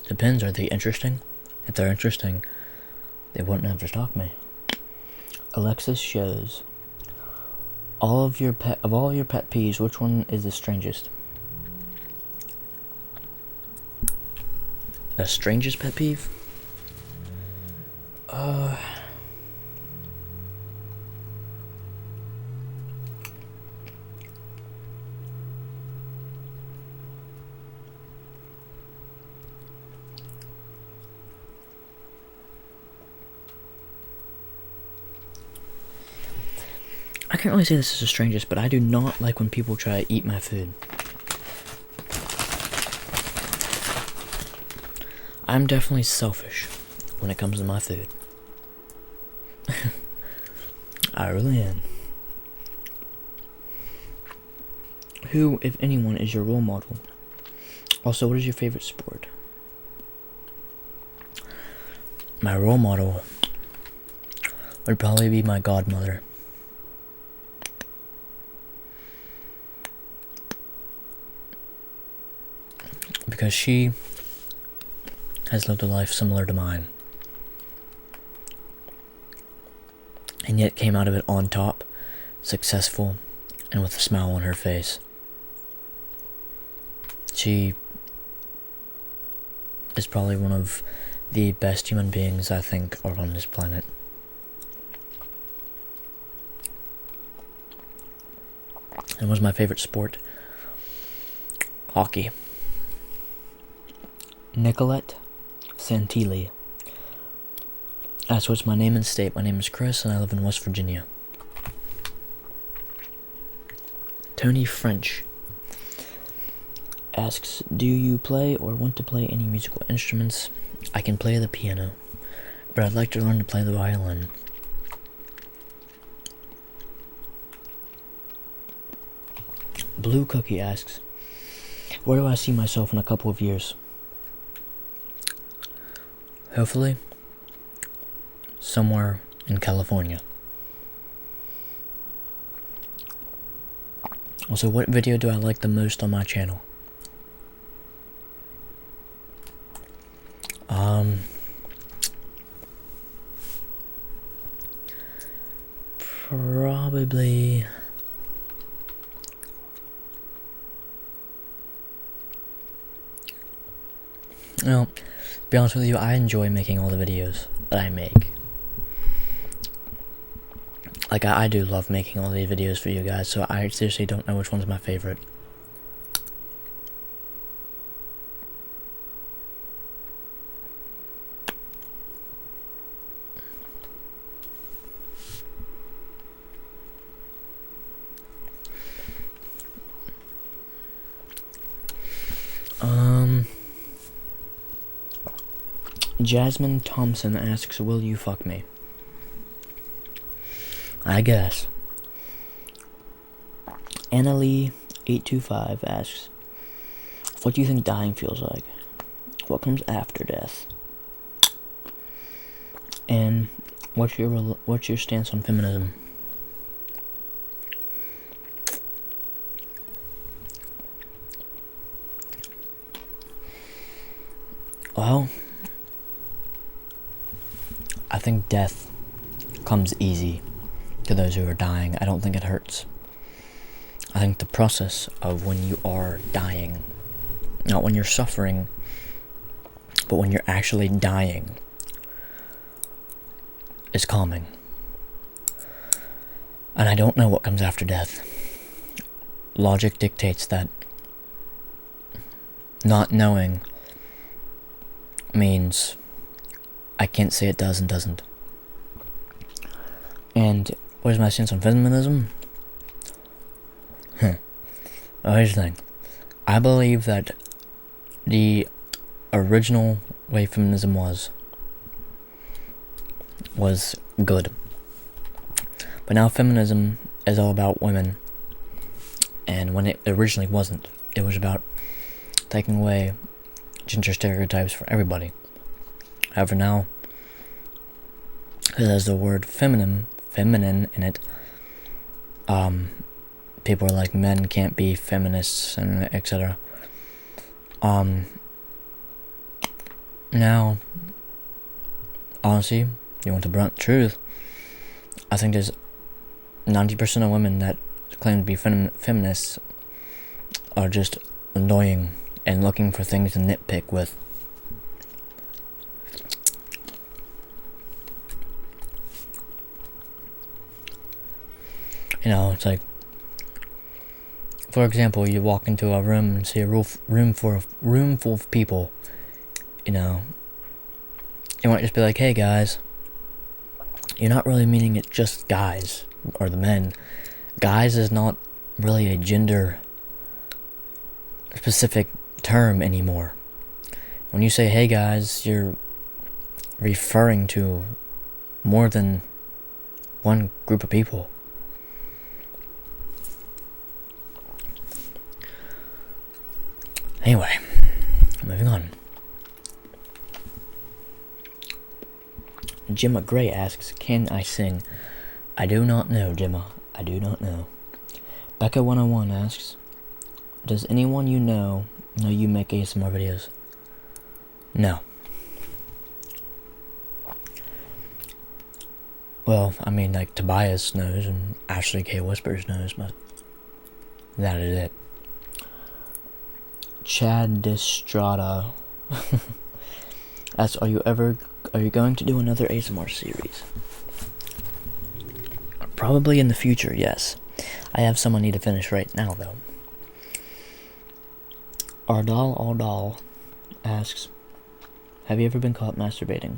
Depends, are they interesting? If they're interesting, they wouldn't have to stalk me. Alexis shows, all of your pet peeves, which one is the strangest? The strangest pet peeve? I can't really say this is the strangest, but I do not like when people try to eat my food. I'm definitely selfish when it comes to my food. I really am. Who, if anyone, is your role model? Also, what is your favorite sport? My role model would probably be my godmother. Because she has lived a life similar to mine. And yet came out of it on top, successful, and with a smile on her face. She is probably one of the best human beings I think are on this planet. And what's my favorite sport? Hockey. Nicolette Santilli. Asks what's my name and state. My name is Chris and I live in West Virginia. Tony French asks, do you play or want to play any musical instruments? I can play the piano, but I'd like to learn to play the violin. Blue Cookie asks, where do I see myself in a couple of years? Hopefully, somewhere in California. Also, what video do I like the most on my channel? Probably... Well, to be honest with you, I enjoy making all the videos that I make. Like, I do love making all these videos for you guys, so I seriously don't know which one's my favorite. Jasmine Thompson asks, will you fuck me? I guess. Annalie825 asks, what do you think dying feels like? What comes after death? And what's your stance on feminism? Well, I think death comes easy to those who are dying. I don't think it hurts. I think the process of when you are dying, not when you're suffering, but when you're actually dying, is calming. And I don't know what comes after death. Logic dictates that not knowing means I can't say it does and doesn't. And what is my stance on feminism? Well, here's the thing. I believe that the original way feminism was good. But now feminism is all about women. And when it originally wasn't. It was about taking away gender stereotypes for everybody. However, now it has the word feminine in it. People are like, men can't be feminists and etc. Now, honestly, you want the blunt truth, I think there's 90% of women that claim to be feminists are just annoying and looking for things to nitpick with. You know, it's like, for example, you walk into a room and see a room full of people. You know, you might just be like, hey guys. You're not really meaning it just guys, or the men. Guys is not really a gender specific term anymore. When you say, hey guys, you're referring to more than one group of people. Anyway, moving on. Gemma Gray asks, can I sing? I do not know, Gemma. I do not know. Becca101 asks, does anyone you know you make ASMR videos? No. Well, I mean, like, Tobias knows and Ashley K. Whispers knows, but that is it. Chad Distrada asks, are you going to do another ASMR series? Probably in the future, yes. I have some I need to finish right now, though. Aldal asks, have you ever been caught masturbating?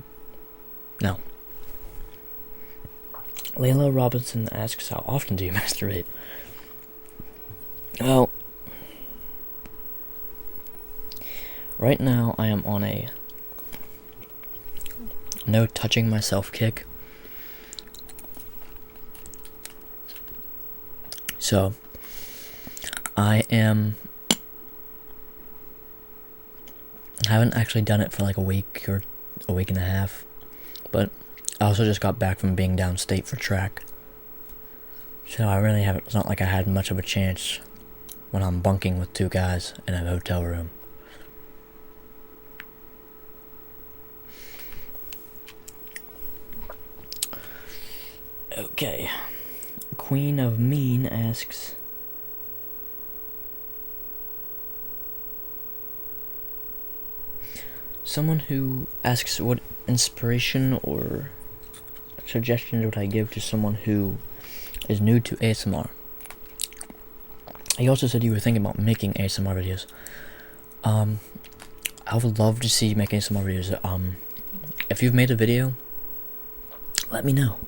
No. Layla Robinson asks, how often do you masturbate? Well, right now I am on a no touching myself kick. So, I haven't actually done it for like a week or a week and a half, but I also just got back from being downstate for track. So I really haven't, it's not like I had much of a chance when I'm bunking with two guys in a hotel room. Okay. Queen of Mean asks, someone who asks what inspiration or suggestions would I give to someone who is new to ASMR. He also said you were thinking about making ASMR videos. I would love to see you make ASMR videos. If you've made a video, let me know.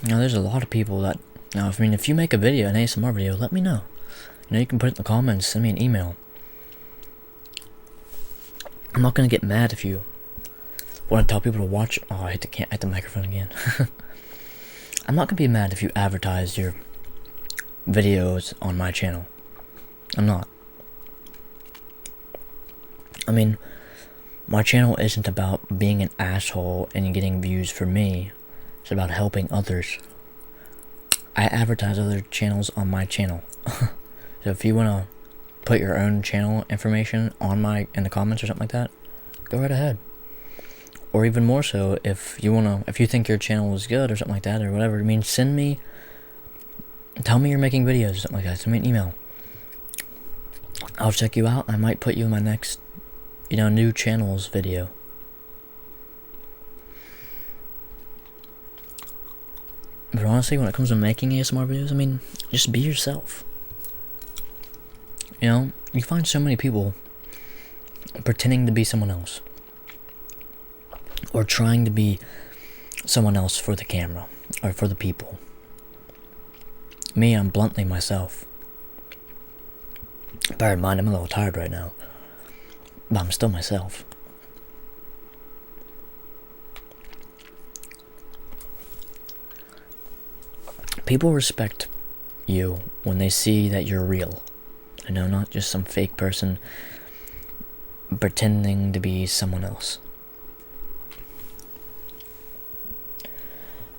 Now, there's a lot of people that, if you make a video, an ASMR video, let me know. You can put it in the comments, send me an email. I'm not gonna get mad if you want to tell people to watch. Oh, I hit the microphone again. I'm not gonna be mad if you advertise your videos on my channel. I'm not. My channel isn't about being an asshole and getting views for me. It's about helping others. I advertise other channels on my channel. So if you wanna put your own channel information on in the comments or something like that, go right ahead. Or even more so, if you think your channel is good or something like that or whatever, tell me you're making videos or something like that. Send me an email. I'll check you out. I might put you in my next, new channels video. But honestly, when it comes to making ASMR videos, just be yourself. You find so many people pretending to be someone else. Or trying to be someone else for the camera. Or for the people. Me, I'm bluntly myself. Bear in mind, I'm a little tired right now. But I'm still myself. People respect you when they see that you're real. Not just some fake person pretending to be someone else.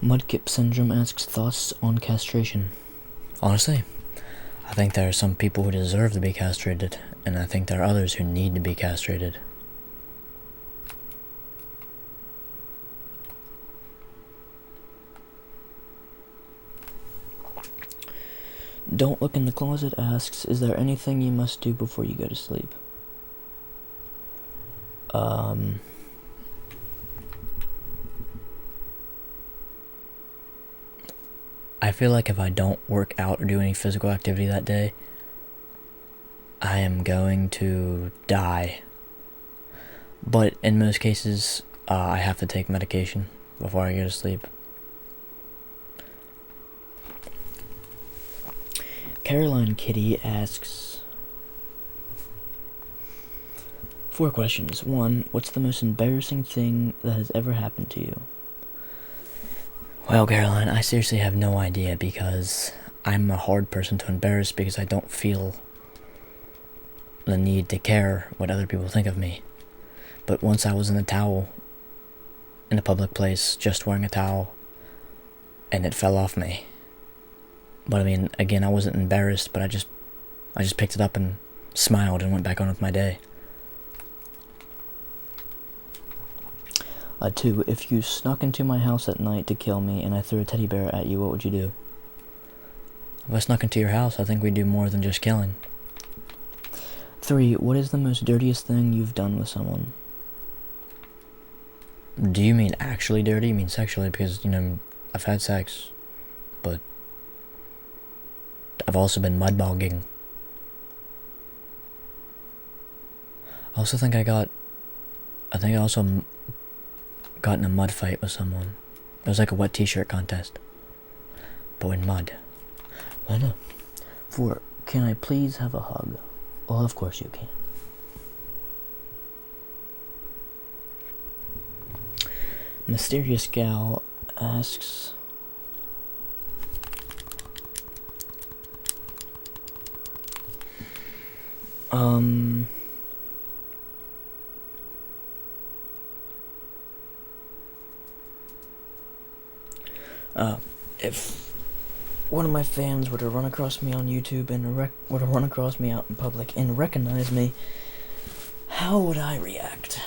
Mudkip Syndrome asks thoughts on castration. Honestly, I think there are some people who deserve to be castrated, and I think there are others who need to be castrated. Don't Look in the Closet asks, is there anything you must do before you go to sleep? I feel like if I don't work out or do any physical activity that day, I am going to die. But in most cases, I have to take medication before I go to sleep. Caroline Kitty asks 4 questions. 1, what's the most embarrassing thing that has ever happened to you? Well, Caroline, I seriously have no idea because I'm a hard person to embarrass because I don't feel the need to care what other people think of me. But once I was in a towel in a public place, just wearing a towel, and it fell off me. But again, I wasn't embarrassed, but I just picked it up and smiled and went back on with my day. 2, if you snuck into my house at night to kill me and I threw a teddy bear at you, what would you do? If I snuck into your house, I think we'd do more than just killing. 3, what is the most dirtiest thing you've done with someone? Do you mean actually dirty? You mean sexually? Because, I've had sex, but I've also been mudbogging. I also got in a mud fight with someone. It was like a wet t-shirt contest, but in mud. I know. For, can I please have a hug? Well, of course you can. Mysterious Gal asks, if one of my fans were to run across me on YouTube and were to run across me out in public and recognize me, how would I react?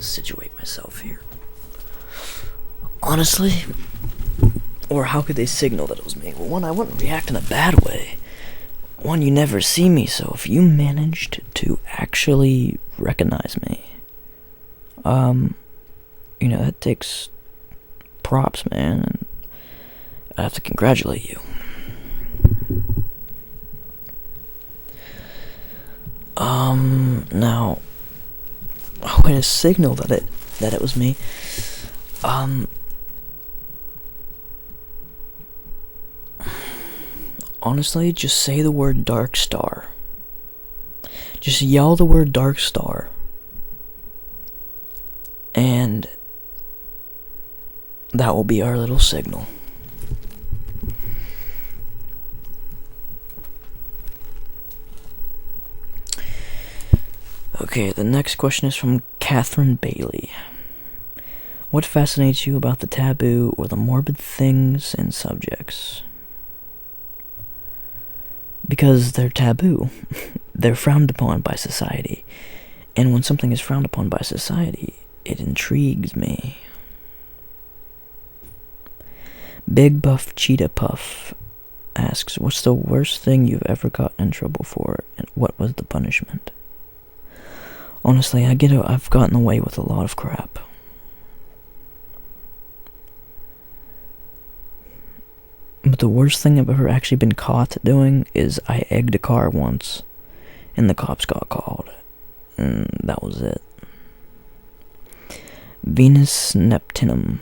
Situate myself here. Honestly, or how could they signal that it was me? Well, one, I wouldn't react in a bad way. One, you never see me, so if you managed to actually recognize me, you know, that takes props, man, and I have to congratulate you. Now, a way to signal that it was me, honestly, just say the word Dark Star. Just yell the word Dark Star. And that will be our little signal. Okay, the next question is from Catherine Bailey. What fascinates you about the taboo or the morbid things and subjects? Because they're taboo. They're frowned upon by society. And when something is frowned upon by society, it intrigues me. Big Buff Cheetah Puff asks, what's the worst thing you've ever gotten in trouble for, and what was the punishment? Honestly, I've gotten away with a lot of crap. But the worst thing I've ever actually been caught doing is I egged a car once, and the cops got called, and that was it. Venus Neptunium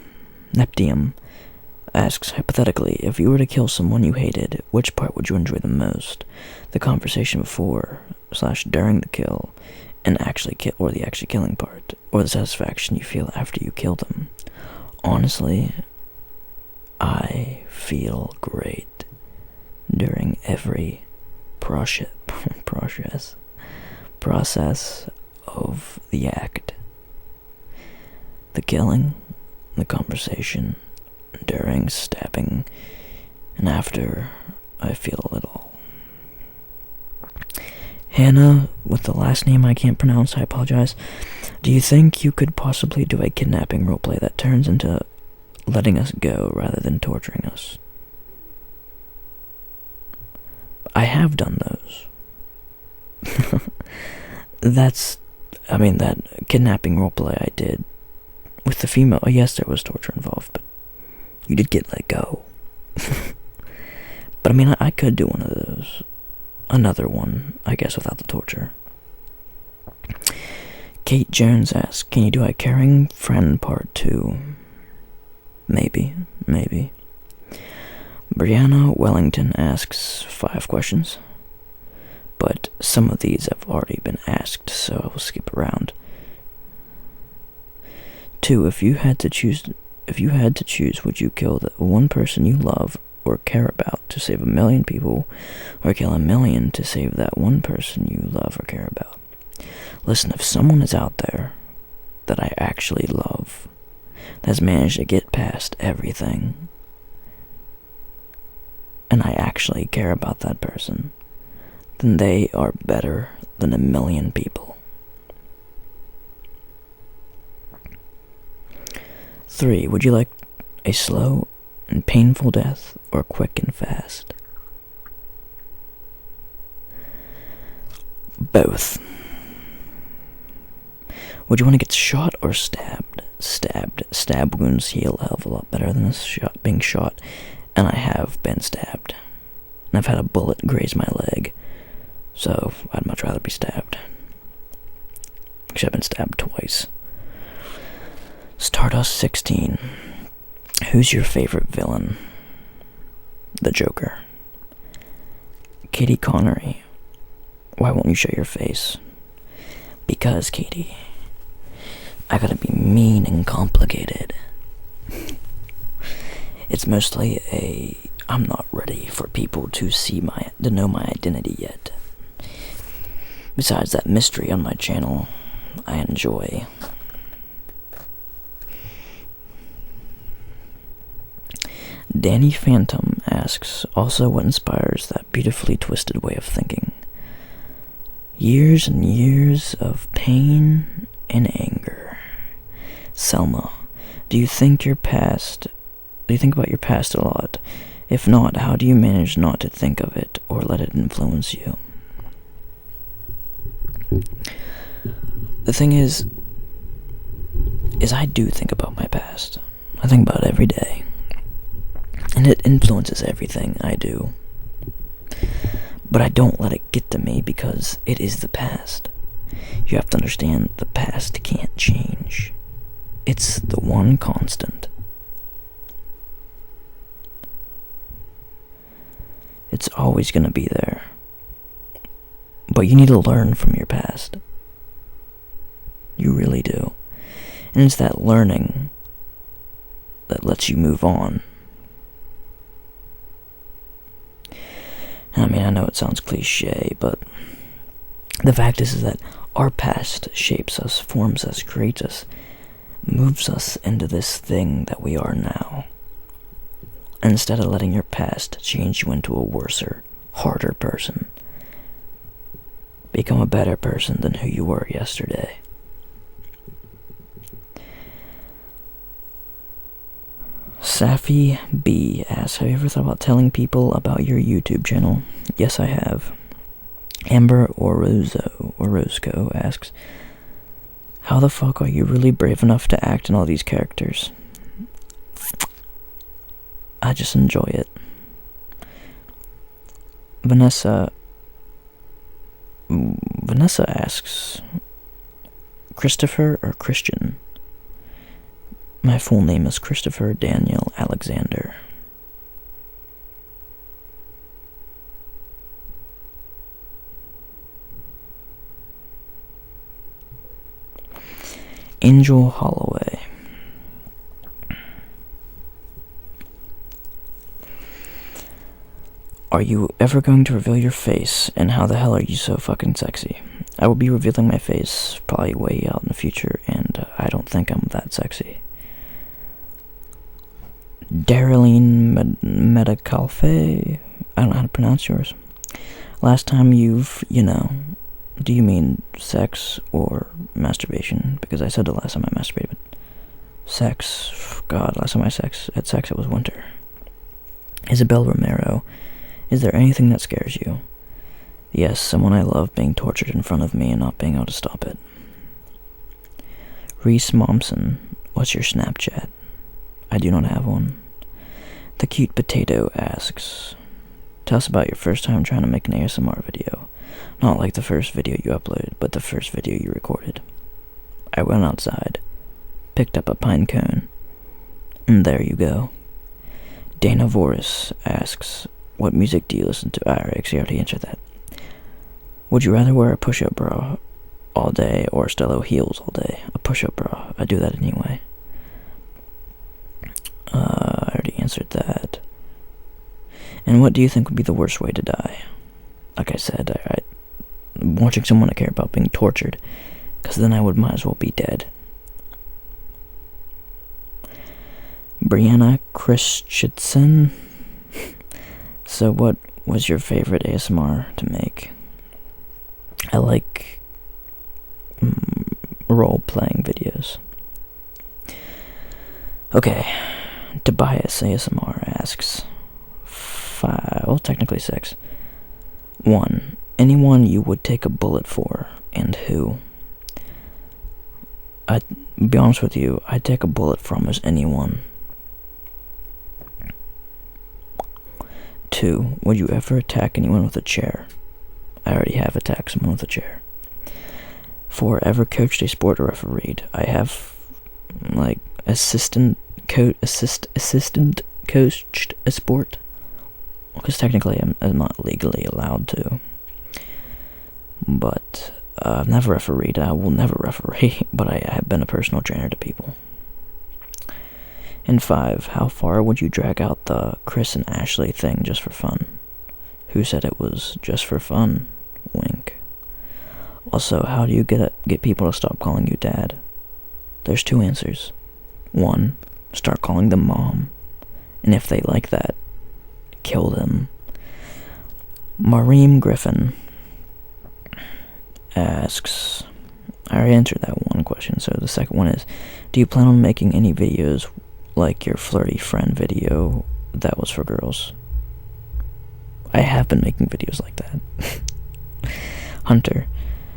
asks, hypothetically, if you were to kill someone you hated, which part would you enjoy the most? The conversation before/during the kill, and or the actually killing part, or the satisfaction you feel after you kill them? Honestly, I feel great during every process of the act. The killing, the conversation, during stabbing, and after, I feel it all. Hannah, with the last name I can't pronounce, I apologize. Do you think you could possibly do a kidnapping roleplay that turns into letting us go rather than torturing us? I have done those. That kidnapping roleplay I did with the female, yes, there was torture involved, but you did get let go. But I mean, I could do one of those. Another one, I guess, without the torture. Kate Jones asks, can you do a caring friend part 2? Maybe. Brianna Wellington asks 5 questions, but some of these have already been asked, so I will skip around. 2. If you had to choose, would you kill the one person you love or care about to save 1 million people, or kill 1 million to save that one person you love or care about? Listen, if someone is out there that I actually love, that's managed to get past everything, and I actually care about that person, then they are better than 1 million people. 3. Would you like a slow and painful death, or quick and fast? Both. Would you want to get shot or stabbed? Stab wounds heal a hell of a lot better than being shot, and I have been stabbed. And I've had a bullet graze my leg, so I'd much rather be stabbed. Actually, I've been stabbed twice. Stardust16. Who's your favorite villain? The Joker. Katie Connery. Why won't you show your face? Because, Katie, I gotta be mean and complicated. It's mostly I'm not ready for people to know my identity yet. Besides that mystery on my channel, I enjoy. Danny Phantom asks, also what inspires that beautifully twisted way of thinking? Years and years of pain and anger. Selma, do you think about your past a lot? If not, how do you manage not to think of it or let it influence you? The thing is I do think about my past. I think about it every day. And it influences everything I do. But I don't let it get to me because it is the past. You have to understand the past can't change. It's the one constant. It's always going to be there. But you need to learn from your past. You really do. And it's that learning that lets you move on. I mean, I know it sounds cliche, but the fact is that our past shapes us, forms us, creates us, moves us into this thing that we are now. And instead of letting your past change you into a worser, harder person, become a better person than who you were yesterday. Safi B asks, have you ever thought about telling people about your YouTube channel? Yes, I have. Amber Orozco asks, how the fuck are you really brave enough to act in all these characters? I just enjoy it. Vanessa asks, Christopher or Christian? My full name is Christopher Daniel Alexander. Angel Holloway. Are you ever going to reveal your face, and how the hell are you so fucking sexy? I will be revealing my face probably way out in the future, and I don't think I'm that sexy. Daryline Metacalfe. I don't know how to pronounce yours. Last time do you mean sex or masturbation? Because I said the last time I masturbated. Sex. God, last time I had sex, it was winter. Isabel Romero. Is there anything that scares you? Yes, someone I love being tortured in front of me and not being able to stop it. Reese Momsen. What's your Snapchat? I do not have one. The Cute Potato asks, tell us about your first time trying to make an ASMR video. Not like the first video you uploaded, but the first video you recorded. I went outside, picked up a pine cone, and there you go. Dana Voris asks, what music do you listen to? I already answered that. Would you rather wear a push-up bra all day or Stello heels all day? A push-up bra. I do that anyway. I already answered that. And what do you think would be the worst way to die? Like I said, watching someone I care about being tortured, because then I might as well be dead. Brianna Christensen. So what was your favorite ASMR to make? I like role-playing videos. Okay. Tobias ASMR asks, technically 6. 1. Anyone you would take a bullet for, and who? I'd be honest with you, I'd take a bullet for almost anyone. 2. Would you ever attack anyone with a chair? I already have attacked someone with a chair. 4. Ever coached a sport or refereed? I have, assistant coached a sport? Because technically I'm not legally allowed to. But I've never refereed. I will never referee, but I have been a personal trainer to people. And 5, how far would you drag out the Chris and Ashley thing just for fun? Who said it was just for fun? Wink. Also, how do you get people to stop calling you dad? There's 2 answers. 1, start calling them mom. And if they like that, kill them. Mareem Griffin asks, I already answered that one question, so the second one is, do you plan on making any videos like your flirty friend video that was for girls? I have been making videos like that. Hunter,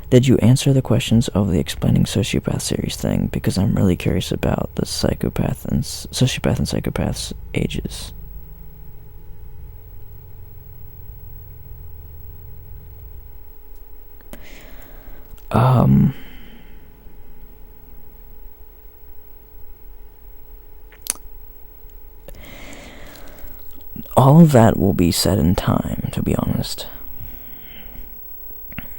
did you answer the questions of the Explaining Sociopath series thing? Because I'm really curious about the sociopath and psychopaths' ages. All of that will be said in time, to be honest.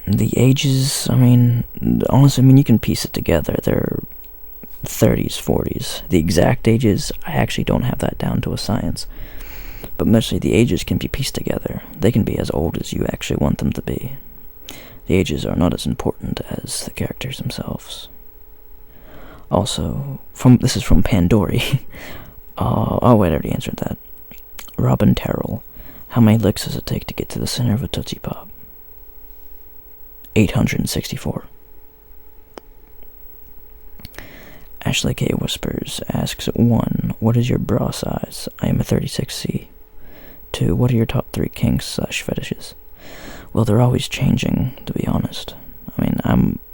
The ages, honestly, you can piece it together. They're 30s, 40s. The exact ages, I actually don't have that down to a science. But mostly the ages can be pieced together. They can be as old as you actually want them to be. The ages are not as important as the characters themselves. Also, this is from Pandori. Oh wait, I already answered that. Robin Terrell, how many licks does it take to get to the center of a Tootsie Pop? 864. Ashley K. Whispers asks, 1, what is your bra size? I am a 36C. 2, what are your top 3 kinks/fetishes? Well, they're always changing, to be honest.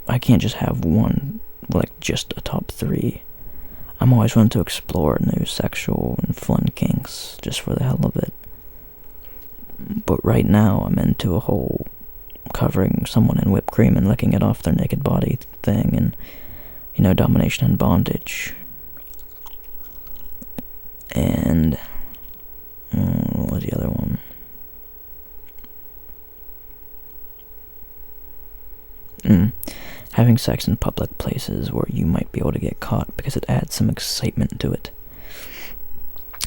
I can't just have one, just a top 3. I'm always willing to explore new sexual and fun kinks, just for the hell of it. But right now, I'm into a whole covering someone in whipped cream and licking it off their naked body thing, and, domination and bondage. And, what was the other one? Having sex in public places where you might be able to get caught because it adds some excitement to it.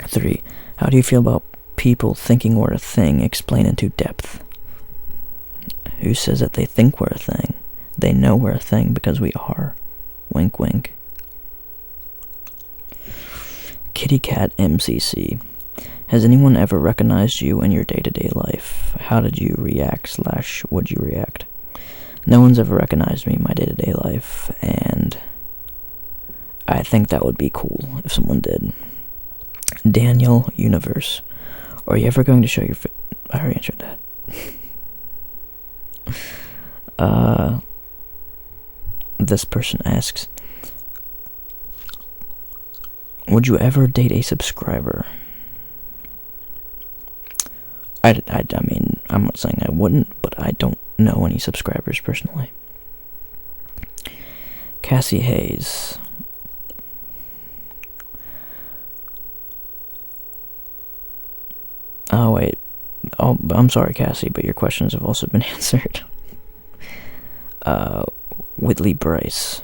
3, how do you feel about people thinking we're a thing? Explain into depth. Who says that they think we're a thing? They know we're a thing because we are. Wink, wink. Kitty Cat MCC. Has anyone ever recognized you in your day-to-day life? How did you react / would you react? No one's ever recognized me in my day-to-day life, and I think that would be cool if someone did. Daniel Universe. Are you ever going to show your I already answered that. This person asks, would you ever date a subscriber? I'm not saying I wouldn't, but I don't know any subscribers personally. Cassie Hayes. Oh, wait. Oh, I'm sorry, Cassie, but your questions have also been answered. Whitley Bryce.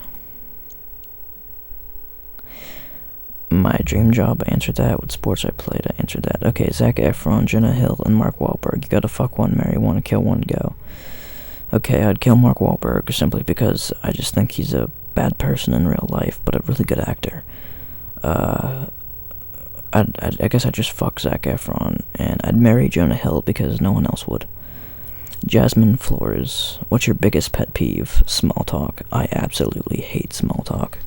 My dream job, I answered that. What sports I played, I answered that. Okay, Zac Efron, Jenna Hill, and Mark Wahlberg. You gotta fuck one, marry one, kill one, go. Okay, I'd kill Mark Wahlberg simply because I just think he's a bad person in real life, but a really good actor. I guess I'd just fuck Zac Efron, and I'd marry Jonah Hill because no one else would. Jasmine Flores, what's your biggest pet peeve? Small talk. I absolutely hate small talk.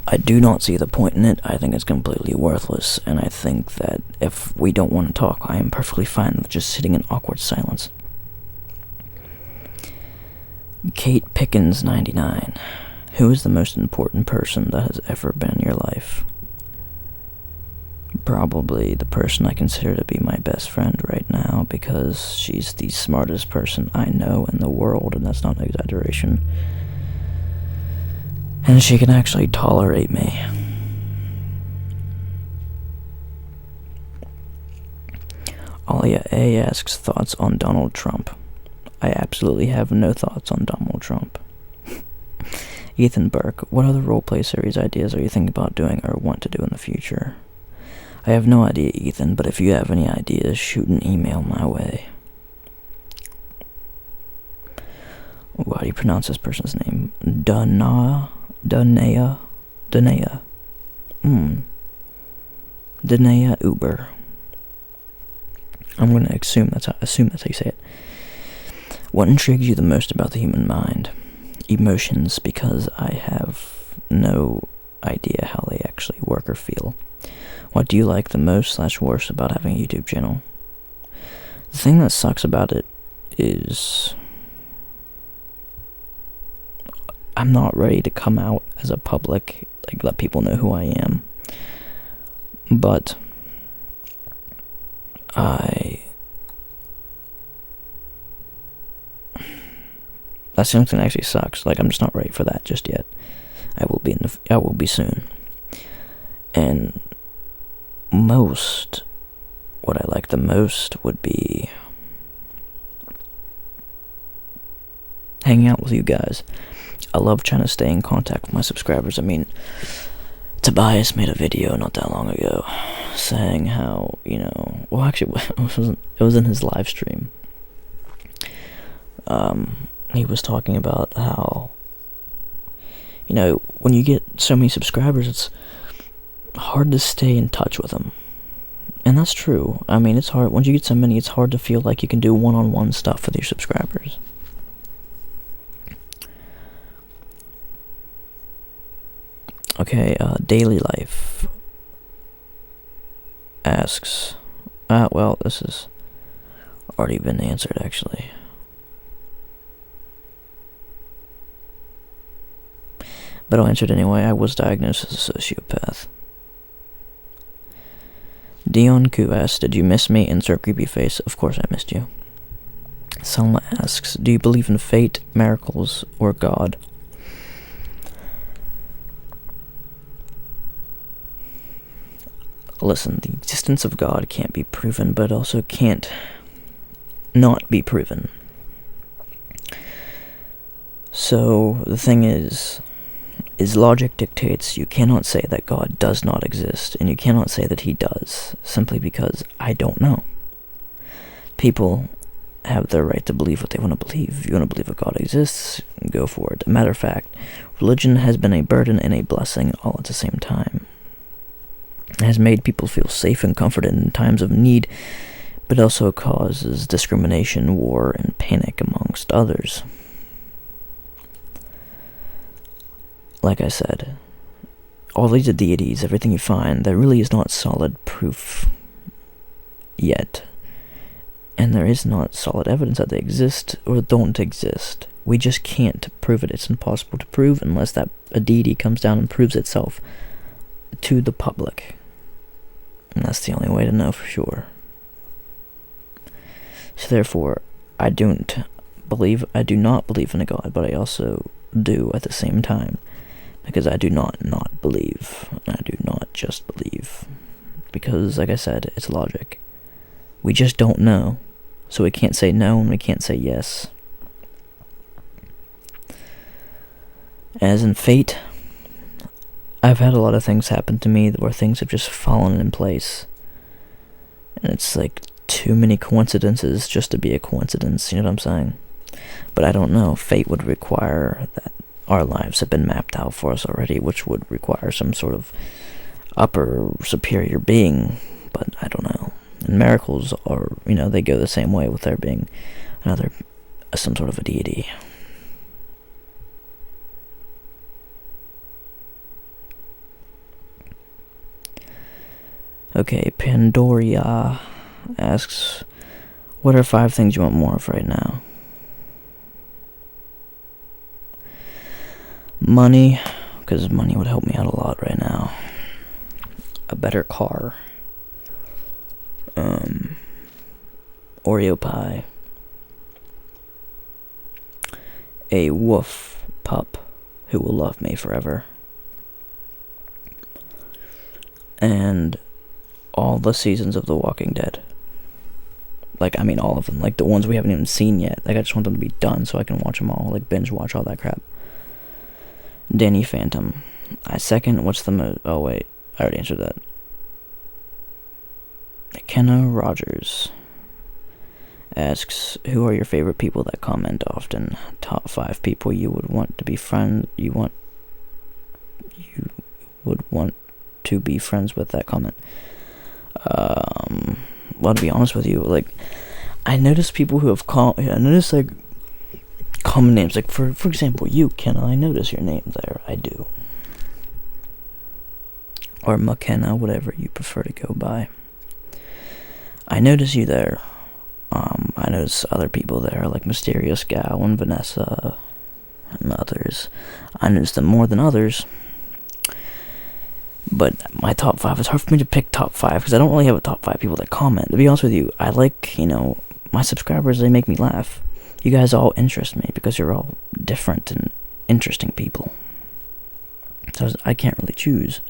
I do not see the point in it. I think it's completely worthless, and I think that if we don't want to talk, I am perfectly fine with just sitting in awkward silence. Kate Pickens 99. Who is the most important person that has ever been in your life? Probably the person I consider to be my best friend right now, because she's the smartest person I know in the world, and that's not an exaggeration. And she can actually tolerate me. Alia A asks thoughts on Donald Trump. I absolutely have no thoughts on Donald Trump. Ethan Burke, what other roleplay series ideas are you thinking about doing or want to do in the future? I have no idea, Ethan, but if you have any ideas, shoot an email my way. Ooh, how do you pronounce this person's name? Danaea? Danaea Uber. I'm going to assume that's how you say it. What intrigues you the most about the human mind? Emotions, because I have no idea how they actually work or feel. What do you like the most / worst about having a YouTube channel? The thing that sucks about it is I'm not ready to come out as a public, like let people know who I am. But that's something that actually sucks. Like, I'm just not ready for that just yet. I will be soon. And what I like the most would be hanging out with you guys. I love trying to stay in contact with my subscribers. I mean, Tobias made a video not that long ago saying how, well, actually, it was in his live stream. He was talking about how, when you get so many subscribers, it's hard to stay in touch with them. And that's true. I mean, it's hard. Once you get so many, it's hard to feel like you can do one-on-one stuff with your subscribers. Okay, Daily Life asks, well, this has already been answered, actually. But I'll answer it anyway. I was diagnosed as a sociopath. Dion Q asks, did you miss me? Insert creepy face. Of course I missed you. Selma asks, do you believe in fate, miracles, or God? Listen, the existence of God can't be proven, but also can't not be proven. So, the thing is logic dictates you cannot say that God does not exist, and you cannot say that he does, simply because I don't know. People have their right to believe what they want to believe. If you want to believe that God exists, go for it. A matter of fact, religion has been a burden and a blessing all at the same time. It has made people feel safe and comforted in times of need, but also causes discrimination, war, and panic amongst others. Like I said, all these deities, everything you find, there really is not solid proof yet. And there is not solid evidence that they exist or don't exist. We just can't prove it. It's impossible to prove unless that a deity comes down and proves itself to the public. And that's the only way to know for sure. So therefore, I do not believe in a God, but I also do at the same time. Because I do not believe. I do not just believe. Because, like I said, it's logic. We just don't know. So we can't say no and we can't say yes. As in fate, I've had a lot of things happen to me where things have just fallen in place. And it's like too many coincidences just to be a coincidence, you know what I'm saying? But I don't know. Fate would require that our lives have been mapped out for us already, which would require some sort of upper superior being, but I don't know. And miracles are, they go the same way with there being some sort of a deity. Okay, Pandoria asks, what are 5 things you want more of right now? Money, because money would help me out a lot right now. A better car. Oreo pie. A woof pup. who will love me forever. And all the seasons of The Walking Dead. Like, I mean, all of them. Like, the ones we haven't even seen yet. Like, I just want them to be done so I can watch them all. Like, binge watch all that crap. Danny Phantom. I second, what's the oh, wait. I already answered that. Kenna Rogers asks, who are your favorite people that comment often? Top 5 people you would want to be friends, you would want to be friends with that comment. Well, to be honest with you, like, I notice people who have I notice, like, common names, like, for example, you, Kenna, I notice your name there, I do. Or McKenna, whatever you prefer to go by. I notice you there. I notice other people there, like Mysterious Gal and Vanessa and others. I notice them more than others. But my top 5, it's hard for me to pick top 5, because I don't really have a top 5 people that comment. To be honest with you, I like, my subscribers, they make me laugh. You guys all interest me, because you're all different and interesting people. So I can't really choose.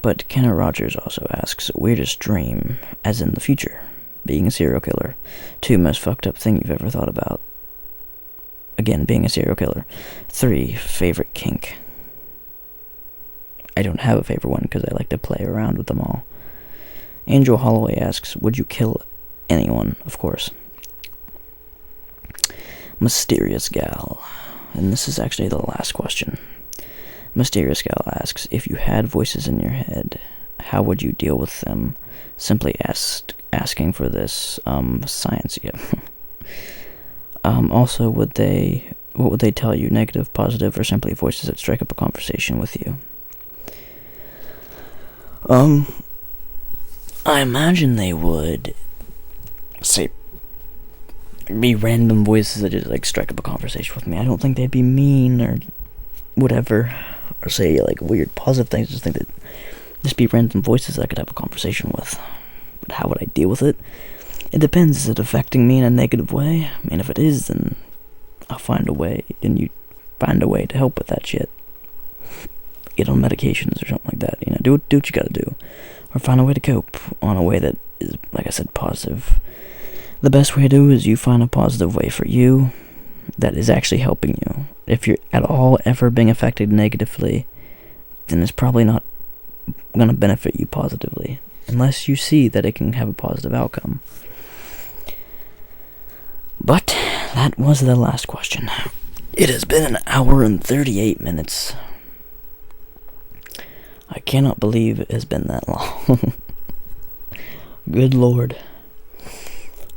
But Kenna Rogers also asks, weirdest dream, as in the future, being a serial killer. 2, most fucked up thing you've ever thought about. Again, being a serial killer. 3, favorite kink. I don't have a favorite one because I like to play around with them all. Angel Holloway asks, would you kill anyone? Of course. Mysterious Gal. And this is actually the last question. Mysterious Gal asks, if you had voices in your head, how would you deal with them? Simply asking for this science. Yeah. Also, what would they tell you? Negative, positive, or simply voices that strike up a conversation with you? I imagine they would say, be random voices that just, like, strike up a conversation with me. I don't think they'd be mean or whatever, or say, like, weird positive things. I just think that just be random voices that I could have a conversation with. But how would I deal with it? It depends. Is it affecting me in a negative way? I mean, if it is, then I'll find a way. Then you find a way to help with that shit. Get on medications or something like that. Do what you gotta do. Or find a way to cope on a way that is, like I said, positive. The best way to do is you find a positive way for you that is actually helping you. If you're at all ever being affected negatively, then it's probably not going to benefit you positively. Unless you see that it can have a positive outcome. But that was the last question. It has been an hour and 38 minutes. I cannot believe it has been that long. Good Lord.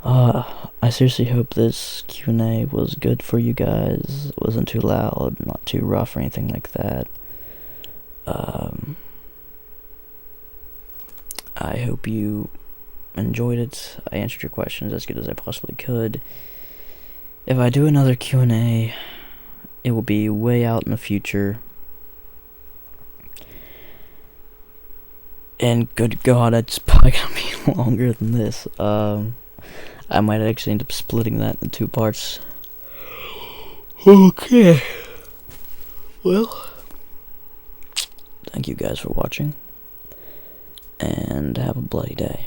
I seriously hope this Q&A was good for you guys. It wasn't too loud, not too rough or anything like that. I hope you enjoyed it. I answered your questions as good as I possibly could. If I do another Q&A, it will be way out in the future. And good God, it's probably gonna be longer than this. I might actually end up splitting that in 2 parts. Okay. Well, thank you guys for watching. And have a bloody day.